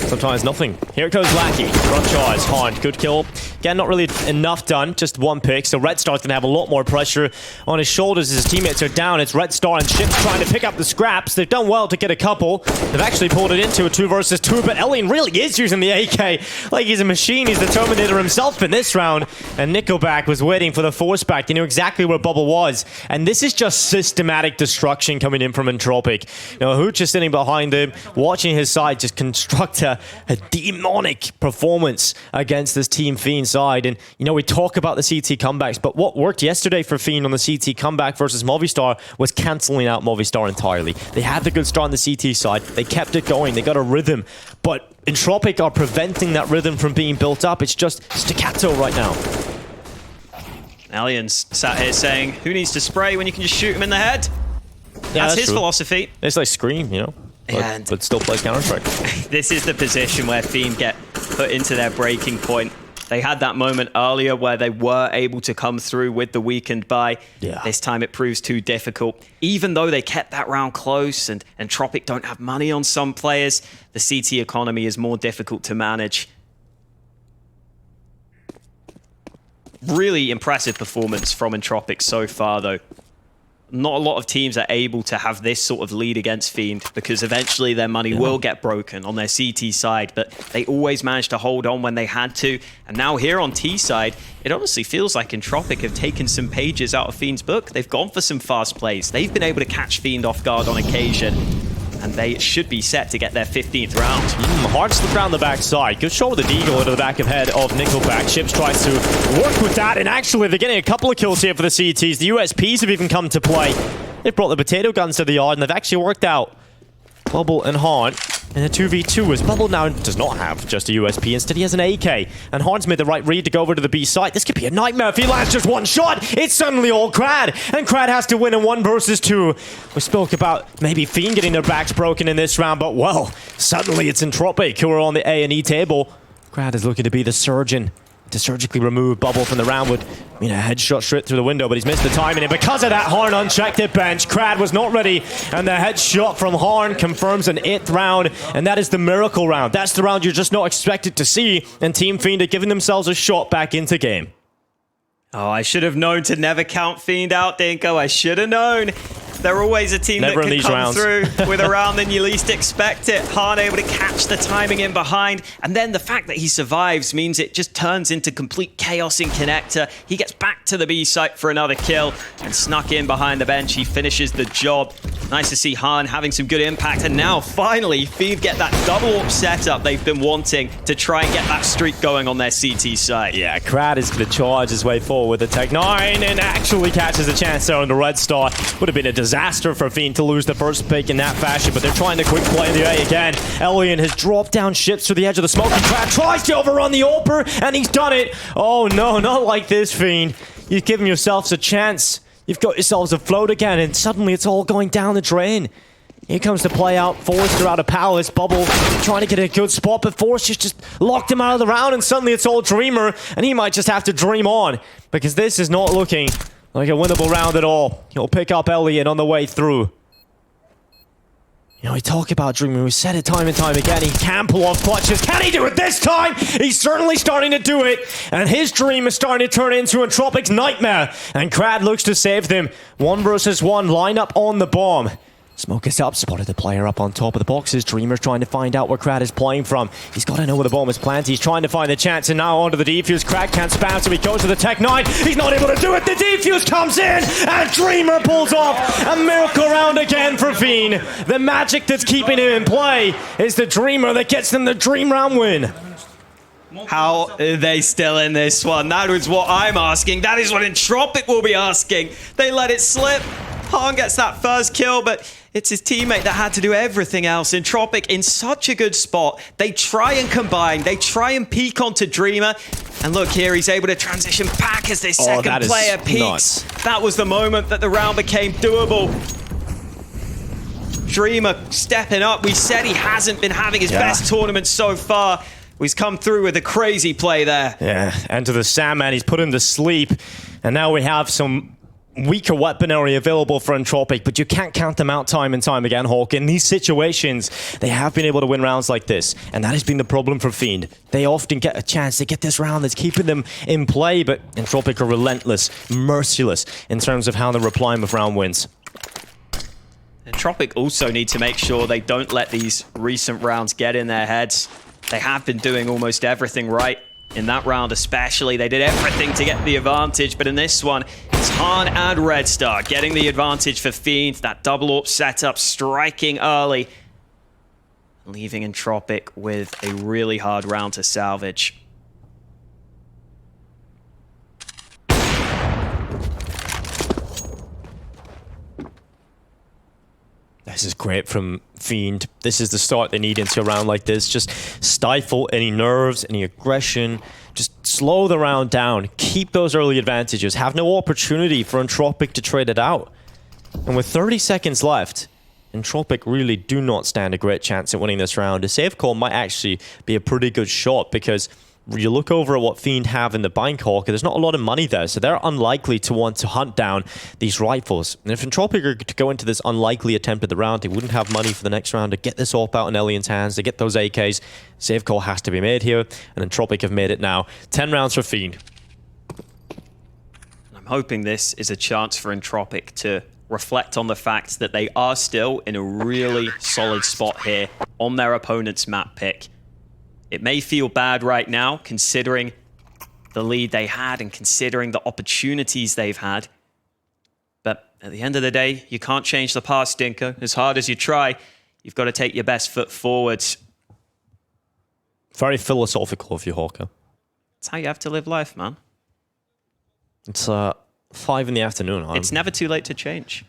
Sometimes nothing. Here comes Lackey. Front charge. Hard. Good kill. Again, not really enough done. Just one pick. So Red Star's going to have a lot more pressure on his shoulders as his teammates are down. It's Red Star and Ships trying to pick up the scraps. They've done well to get a couple. They've actually pulled it into a 2 versus 2. But Elian really is using the AK like he's a machine. He's the Terminator himself in this round. And Nickelback was waiting for the force back. He knew exactly where Bubble was. And this is just systematic destruction coming in from Entropiq. You know, Hooch is sitting behind him, watching his side just construct a demonic performance against this Team Fiend side. And, you know, we talk about the CT comebacks, but what worked yesterday for Fiend on the CT comeback versus Movistar was cancelling out Movistar entirely. They had the good start on the CT side. They kept it going. They got a rhythm. But Entropiq are preventing that rhythm from being built up. It's just staccato right now. Alien's sat here saying, who needs to spray when you can just shoot him in the head? Yeah, that's his true. philosophy. It's like Scream, you know? But still plays Counter-Strike. This is the position where Fiend get put into their breaking point. They had that moment earlier where they were able to come through with the weakened buy. Yeah. This time it proves too difficult. Even though they kept that round close and Entropiq don't have money on some players, the CT economy is more difficult to manage. Really impressive performance from Entropiq so far, though. Not a lot of teams are able to have this sort of lead against Fiend because eventually their money will get broken on their CT side, but they always managed to hold on when they had to. And now here on T side, it honestly feels like Entropiq have taken some pages out of Fiend's book. They've gone for some fast plays. They've been able to catch Fiend off guard on occasion. And they should be set to get their 15th round. Hard slip around the backside. Good shot with the deagle into the back of head of Nickelback. Ships tries to work with that, and actually they're getting a couple of kills here for the CTs. The USPs have even come to play. They've brought the potato guns to the yard, and they've actually worked out Bubble and Hard in a 2v2, as Bubble now does not have just a USP. Instead, he has an AK, and Hard's made the right read to go over to the B site. This could be a nightmare if he lands just one shot. It's suddenly all Crad, and Crad has to win in 1 versus 2. We spoke about maybe Fiend getting their backs broken in this round, but well, suddenly it's Entropiq who are on the A&E table. Crad is looking to be the surgeon to surgically remove Bubble from the round would mean a headshot straight through the window, but he's missed the timing, and because of that, Harn unchecked at bench. Crad was not ready, and the headshot from Harn confirms an 8th round, and that is the miracle round. That's the round you're just not expected to see, and Team Fiend are giving themselves a shot back into game. Oh, I should have known to never count Fiend out, Dinko. I should have known. They're always a team Never that can come through with a round than you least expect it. Hard able to catch the timing in behind. And then the fact that he survives means it just turns into complete chaos in Connector. He gets back to the B site for another kill and snuck in behind the bench. He finishes the job. Nice to see Han having some good impact. And now, finally, Fiend get that double up setup they've been wanting to try and get that streak going on their CT side. Yeah, Crad is going to charge his way forward with the Tech 9 and actually catches a chance there on the Red Star. Would have been a disaster for Fiend to lose the first pick in that fashion, but they're trying to quick play in the A again. Elian has dropped down Ships to the edge of the smoke, and Crad tries to overrun the AWPer, and he's done it. Oh no, not like this, Fiend. You've given yourselves a chance. You've got yourselves afloat again, and suddenly it's all going down the drain. Here comes the play out. Forrester out of Palace. Bubble trying to get a good spot, but Forrester just locked him out of the round, and suddenly it's all Dreamer, and he might just have to dream on, because this is not looking like a winnable round at all. He'll pick up Elliot on the way through. You know, we talk about Dreamer. We said it time and time again. He can pull off clutches. Can he do it this time? He's certainly starting to do it. And his dream is starting to turn into Entropiq's nightmare. And Crad looks to save them. 1 versus 1 lineup on the bomb. Smoke is up, spotted the player up on top of the boxes. Dreamer's trying to find out where Crad is playing from. He's got to know where the bomb is planted. He's trying to find the chance, and now onto the defuse. Crad can't spam, so he goes to the Tech 9. He's not able to do it. The defuse comes in, and Dreamer pulls off a miracle round again for Fiend. The magic that's keeping him in play is the Dreamer that gets them the dream round win. How are they still in this one? That is what I'm asking. That is what Entropiq will be asking. They let it slip. Han gets that first kill, but it's his teammate that had to do everything else. Entropiq in such a good spot. They try and combine. They try and peek onto Dreamer. And look here, he's able to transition back as this second player peeks. Nuts. That was the moment that the round became doable. Dreamer stepping up. We said he hasn't been having his best tournament so far. He's come through with a crazy play there. Yeah, and to the Sandman, he's put him to sleep. And now we have some weaker weaponry available for Entropiq, but you can't count them out time and time again, Hawk. In these situations, they have been able to win rounds like this, and that has been the problem for Fiend. They often get a chance to get this round that's keeping them in play, but Entropiq are relentless, merciless in terms of how they're replying with round wins. Entropiq also need to make sure they don't let these recent rounds get in their heads. They have been doing almost everything right. In that round especially, they did everything to get the advantage, but in this one, it's Han and Red Star getting the advantage for Fiend. That double AWP setup, striking early, leaving Entropiq with a really hard round to salvage. This is great from Fiend. This is the start they need into a round like this. Just stifle any nerves, any aggression. Just slow the round down. Keep those early advantages. Have no opportunity for Entropiq to trade it out. And with 30 seconds left, Entropiq really do not stand a great chance at winning this round. A save call might actually be a pretty good shot because you look over at what Fiend have in the bank, Hawk, there's not a lot of money there, so they're unlikely to want to hunt down these rifles. And if Entropiq are to go into this unlikely attempt at the round, they wouldn't have money for the next round to get this AWP out in Elian's hands, to get those AKs. Save call has to be made here, and Entropiq have made it now. 10 rounds for Fiend. I'm hoping this is a chance for Entropiq to reflect on the fact that they are still in a really solid spot here on their opponent's map pick. It may feel bad right now, considering the lead they had and considering the opportunities they've had. But at the end of the day, you can't change the past, Dinko. As hard as you try, you've got to take your best foot forwards. Very philosophical of you, Hawker. That's how you have to live life, man. It's 5 in the afternoon. It's never too late to change.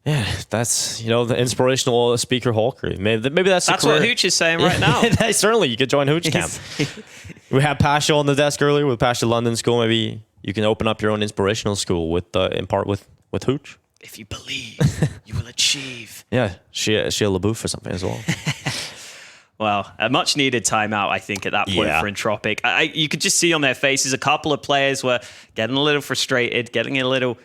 Yeah, that's, you know, the inspirational speaker Hawker. Maybe that's what Hooch is saying right now. Certainly, you could join Hooch Camp. We had Pasha on the desk earlier with Pasha London School. Maybe you can open up your own inspirational school with in part with Hooch. If you believe, you will achieve. Yeah, Shia LaBeouf or something as well. Well, a much needed timeout, I think, at that point for Entropiq. You could just see on their faces a couple of players were getting a little frustrated, getting a little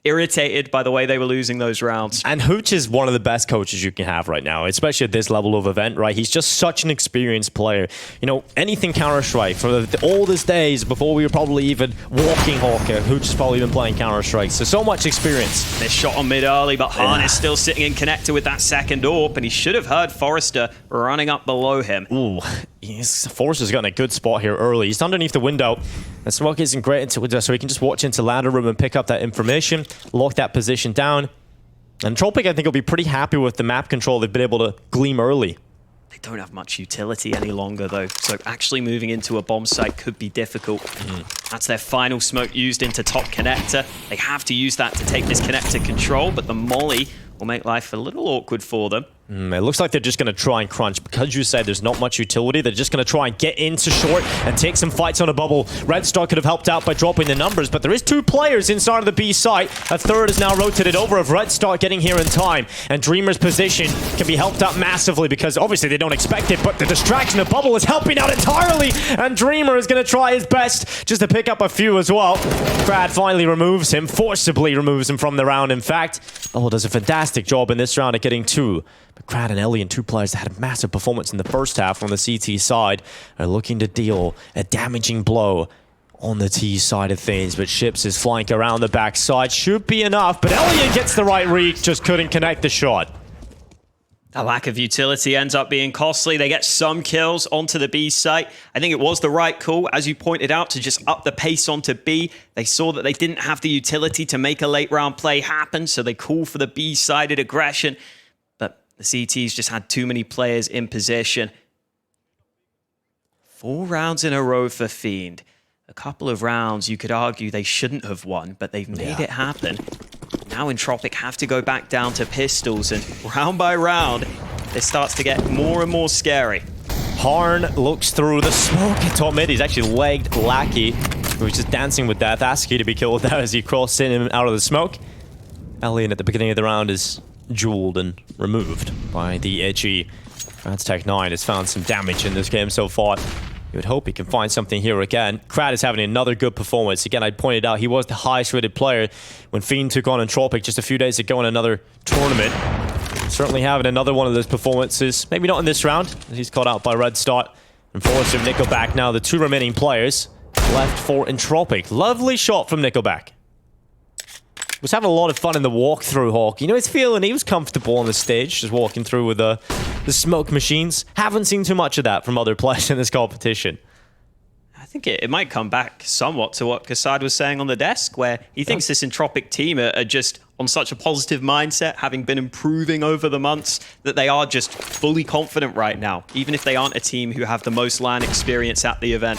irritated by the way they were losing those rounds. And Hooch is one of the best coaches you can have right now, especially at this level of event, right? He's just such an experienced player. You know, anything Counter-Strike, from the oldest days before we were probably even walking Hawker, Hooch has probably been playing Counter-Strike, so much experience. This shot on mid early, but Han is still sitting in connector with that second AWP, and he should have heard Forrester running up below him. Ooh, Forrester's got in a good spot here early. He's underneath the window. The smoke isn't great into window, so he can just watch into ladder room and pick up that information, lock that position down. And Entropiq, I think, will be pretty happy with the map control they've been able to gleam early. They don't have much utility any longer, though, so actually moving into a bomb site could be difficult. That's their final smoke used into top connector. They have to use that to take this connector control, but the molly will make life a little awkward for them. It looks like they're just going to try and crunch. Because you said there's not much utility, they're just going to try and get into short and take some fights on a bubble. Red Star could have helped out by dropping the numbers, but there is 2 players inside of the B site. A third is now rotated over of Red Star getting here in time. And Dreamer's position can be helped out massively because obviously they don't expect it, but the distraction of bubble is helping out entirely. And Dreamer is going to try his best just to pick up a few as well. Brad finally removes him, forcibly removes him from the round, in fact. Bubble does a fantastic job in this round at getting 2. But Crad and Elian, 2 players that had a massive performance in the first half from the CT side, are looking to deal a damaging blow on the T side of things. But Ships is flank around the backside. Should be enough, but Elian gets the right read, just couldn't connect the shot. That lack of utility ends up being costly. They get some kills onto the B site. I think it was the right call, as you pointed out, to just up the pace onto B. They saw that they didn't have the utility to make a late round play happen, so they call for the B-sided aggression. But the CTs just had too many players in position. 4 rounds in a row for Fiend. A couple of rounds you could argue they shouldn't have won, but they've made it happen. Now Entropiq have to go back down to pistols, and round by round, this starts to get more and more scary. Harn looks through the smoke at top mid. He's actually legged Lackey, who was just dancing with death, asking to be killed there as he crossed in and out of the smoke. Elian at the beginning of the round is jeweled and removed by the edgy Tech 9 has found some damage in this game so far. You would hope he can find something here again. Krad is having another good performance. Again, I pointed out he was the highest rated player when Fiend took on Entropiq just a few days ago in another tournament. Certainly having another one of those performances. Maybe not in this round, as he's caught out by Red Star. And Forrester of Nickelback now the two remaining players left for Entropiq. Lovely shot from Nickelback. Was having a lot of fun in the walkthrough, Hawk. You know, he was comfortable on the stage, just walking through with the smoke machines. Haven't seen too much of that from other players in this competition. I think it might come back somewhat to what Kassad was saying on the desk, where he thinks this Entropiq team are just on such a positive mindset, having been improving over the months, that they are just fully confident right now, even if they aren't a team who have the most LAN experience at the event.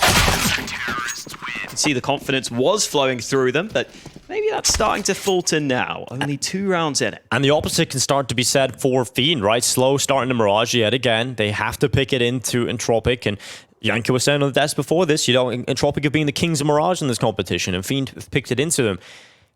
You can see the confidence was flowing through them, but maybe that's starting to falter now. Only 2 rounds in it. And the opposite can start to be said for Fiend, right? Slow starting to Mirage yet again. They have to pick it into Entropiq. And Janko was saying on the desk before this, you know, Entropiq have been the kings of Mirage in this competition, and Fiend have picked it into them.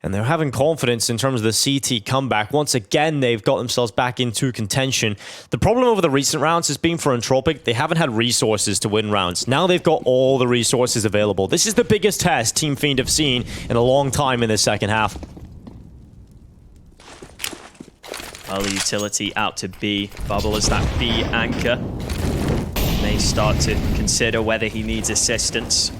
And they're having confidence in terms of the CT comeback. Once again, they've got themselves back into contention. The problem over the recent rounds has been for Entropiq, they haven't had resources to win rounds. Now they've got all the resources available. This is the biggest test Team Fiend have seen in a long time in the second half. Early utility out to B. Bubble as that B anchor. May start to consider whether he needs assistance.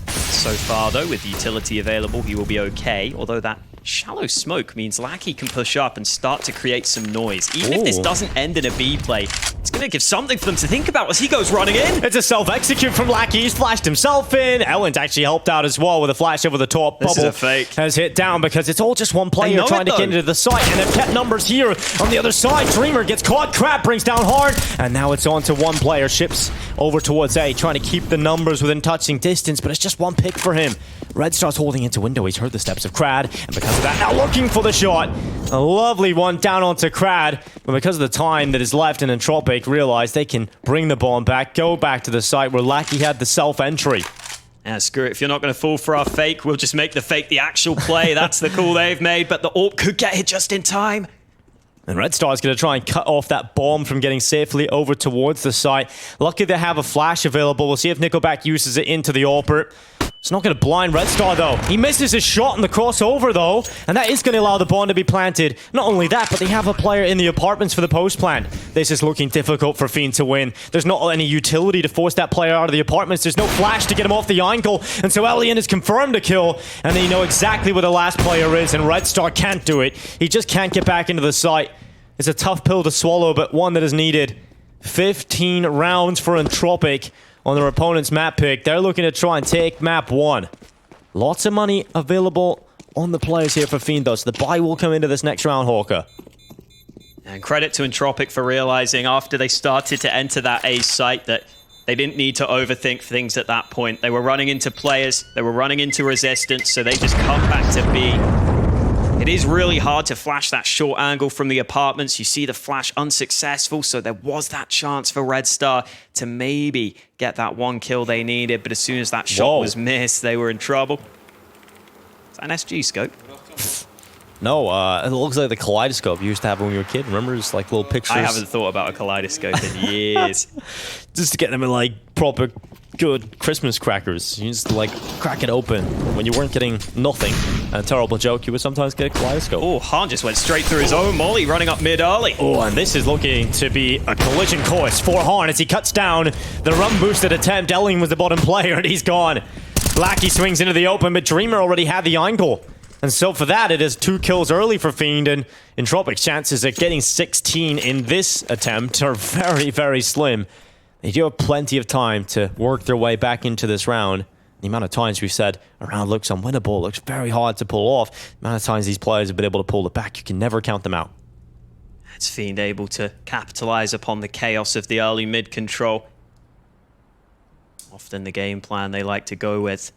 So far, though, with utility available, he will be okay. Although that shallow smoke means Lackey can push up and start to create some noise. Even if this doesn't end in a B play, it's going to give something for them to think about as he goes running in. It's a self-execute from Lackey. He's flashed himself in. Ellen's actually helped out as well with a flash over the top. This Bubble is a fake. has hit down because it's all just one player trying to get into the site, and they've kept numbers here on the other side. Dreamer gets caught. Crab brings down hard, and now it's on to one player. Ships over towards A, trying to keep the numbers within touching distance, but it's just one pick for him. Red Star's holding into window. He's heard the steps of Krad, and because of that, now looking for the shot. A lovely one down onto Krad, but because of the time that is left in Entropiq, realize they can bring the bomb back, go back to the site where Lackey had the self-entry. Yeah, screw it. If you're not going to fall for our fake, we'll just make the fake the actual play. That's the call they've made, but the AWP could get it just in time. And Red Star's going to try and cut off that bomb from getting safely over towards the site. Lucky they have a flash available. We'll see if Nickelback uses it into the AWP. It's not going to blind Red Star, though. He misses his shot in the crossover, though, and that is going to allow the bomb to be planted. Not only that, but they have a player in the apartments for the post plant. This is looking difficult for Fiend to win. There's not any utility to force that player out of the apartments. There's no flash to get him off the angle, and so Elian has confirmed a kill, and they know exactly where the last player is, and Red Star can't do it. He just can't get back into the site. It's a tough pill to swallow, but one that is needed. 15 rounds for Entropiq on their opponent's map pick. They're looking to try and take map 1. Lots of money available on the players here for Fiend, though, so the buy will come into this next round, Hawker. And credit to Entropiq for realizing after they started to enter that A site that they didn't need to overthink things at that point. They were running into players, they were running into resistance, so they just come back to B. It is really hard to flash that short angle from the apartments. You see the flash unsuccessful, so there was that chance for Red Star to maybe get that one kill they needed, but as soon as that shot was missed, they were in trouble. Is that an SG scope? No, it looks like the kaleidoscope you used to have when you were a kid. Remember, it's like little pictures. I haven't thought about a kaleidoscope in years. Just to get them in like proper good Christmas crackers. You just like crack it open when you weren't getting nothing. And a terrible joke, you would sometimes get a kaleidoscope. Oh, Han just went straight through his own molly, running up mid early. Oh, and this is looking to be a collision course for Han as he cuts down the run boosted attempt. Elling was the bottom player and he's gone. Lackey swings into the open, but Dreamer already had the angle. And so for that, it is 2 kills early for Fiend, and Entropiq's chances of getting 16 in this attempt are very, very slim. They do have plenty of time to work their way back into this round. The amount of times we've said a round looks unwinnable, looks very hard to pull off. The amount of times these players have been able to pull it back, you can never count them out. It's Fiend able to capitalize upon the chaos of the early mid control. Often the game plan they like to go with.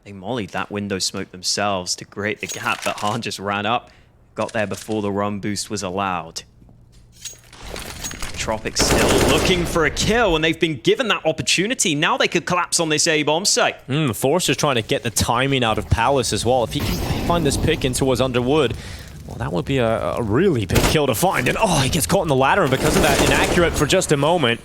They mollied that window smoke themselves to create the gap, but Han just ran up, got there before the run boost was allowed. Entropiq still looking for a kill, and they've been given that opportunity. Now they could collapse on this A-bomb site. Forcer's trying to get the timing out of Palace as well. If he can find this pick in towards Underwood, Well, that would be a really big kill to find. And oh, he gets caught in the ladder, and because of that, inaccurate for just a moment.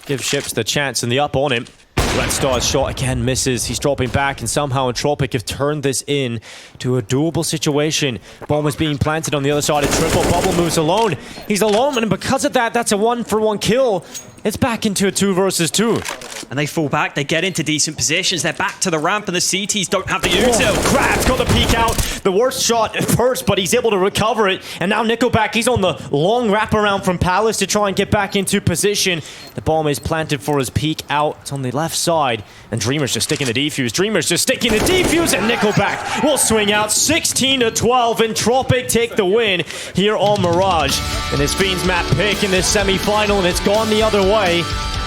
Gives Ships the chance and the up on him. Red Star's shot again misses. He's dropping back, and somehow Entropiq have turned this in to a doable situation. Bomb is being planted on the other side of Triple. Bubble moves alone. He's alone, and because of that, that's a 1-for-1 kill. It's back into a 2 versus 2. And they fall back, they get into decent positions, they're back to the ramp, and the CTs don't have the util. Oh, Crab's got the peek out. The worst shot at first, but he's able to recover it. And now Nickelback, he's on the long wraparound from Palace to try and get back into position. The bomb is planted for his peek out. It's on the left side. And Dreamer's just sticking the defuse. Dreamer's just sticking the defuse, and Nickelback will swing out 16-12. Entropiq take the win here on Mirage. And this Fiend's map pick in this semi-final, and it's gone the other way.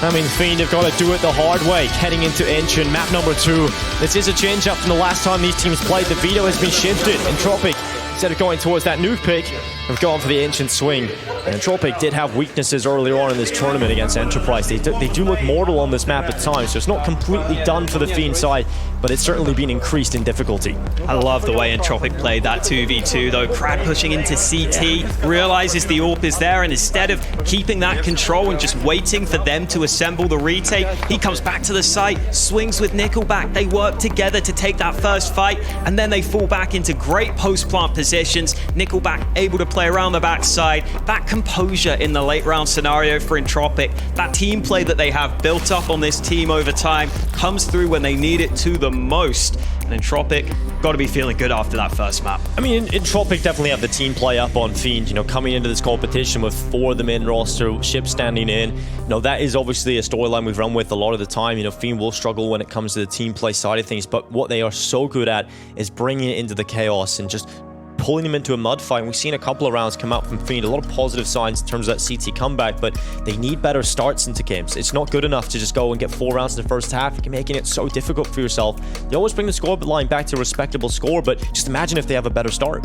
I mean, Fiend have got to do it the hard way, heading into Ancient, map number 2. This is a change up from the last time these teams played. The veto has been shifted. Entropiq, instead of going towards that nuke pick, have gone for the Ancient swing. And Entropiq did have weaknesses earlier on in this tournament against Enterprise. They do look mortal on this map at times, so it's not completely done for the Fiend side, but it's certainly been increased in difficulty. I love the way Entropiq played that 2v2 though. Crad pushing into CT, realizes the AWP is there, and instead of keeping that control and just waiting for them to assemble the retake, he comes back to the site, swings with Nickelback. They work together to take that first fight, and then they fall back into great post-plant positions. Nickelback able to play around the backside. That composure in the late round scenario for Entropiq, that team play that they have built up on this team over time, comes through when they need it to the most. And Entropiq got to be feeling good after that first map. I mean, Entropiq definitely have the team play up on Fiend, you know, coming into this competition with 4 of the main roster, Ship standing in. You know, that is obviously a storyline we've run with a lot of the time. You know, Fiend will struggle when it comes to the team play side of things, but what they are so good at is bringing it into the chaos and just pulling him into a mud fight. We've seen a couple of rounds come out from Fiend, a lot of positive signs in terms of that CT comeback, but they need better starts into games. It's not good enough to just go and get 4 rounds in the first half. You're making it so difficult for yourself. They always bring the score line back to a respectable score, but just imagine if they have a better start.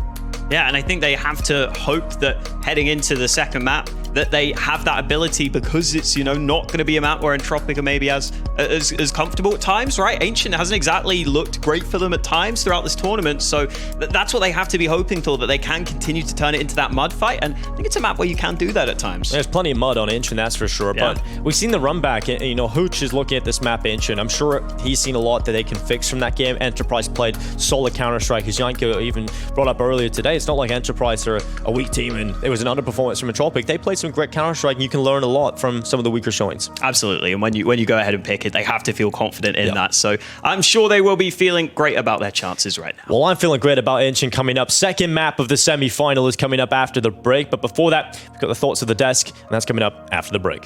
Yeah, and I think they have to hope that heading into the second map, that they have that ability, because it's, you know, not going to be a map where Entropiq are maybe as comfortable at times, right? Ancient hasn't exactly looked great for them at times throughout this tournament, so that's what they have to be hoping for, that they can continue to turn it into that mud fight, and I think it's a map where you can do that at times. There's plenty of mud on Ancient, that's for sure, Yeah. but we've seen the run back. You know, Hooch is looking at this map Ancient. I'm sure he's seen a lot that they can fix from that game. Enterprise played solid Counter-Strike, as Yanko even brought up earlier today. It's not like Enterprise are a weak team and it was an underperformance from Entropiq. They played some great Counter-Strike, and you can learn a lot from some of the weaker showings. Absolutely, and when you go ahead and pick it, they have to feel confident in that, so I'm sure they will be feeling great about their chances right now. Well, I'm feeling great about Ancient coming up. Second map of the semi-final is coming up after the break, but before that, we've got the thoughts of the desk, and that's coming up after the break.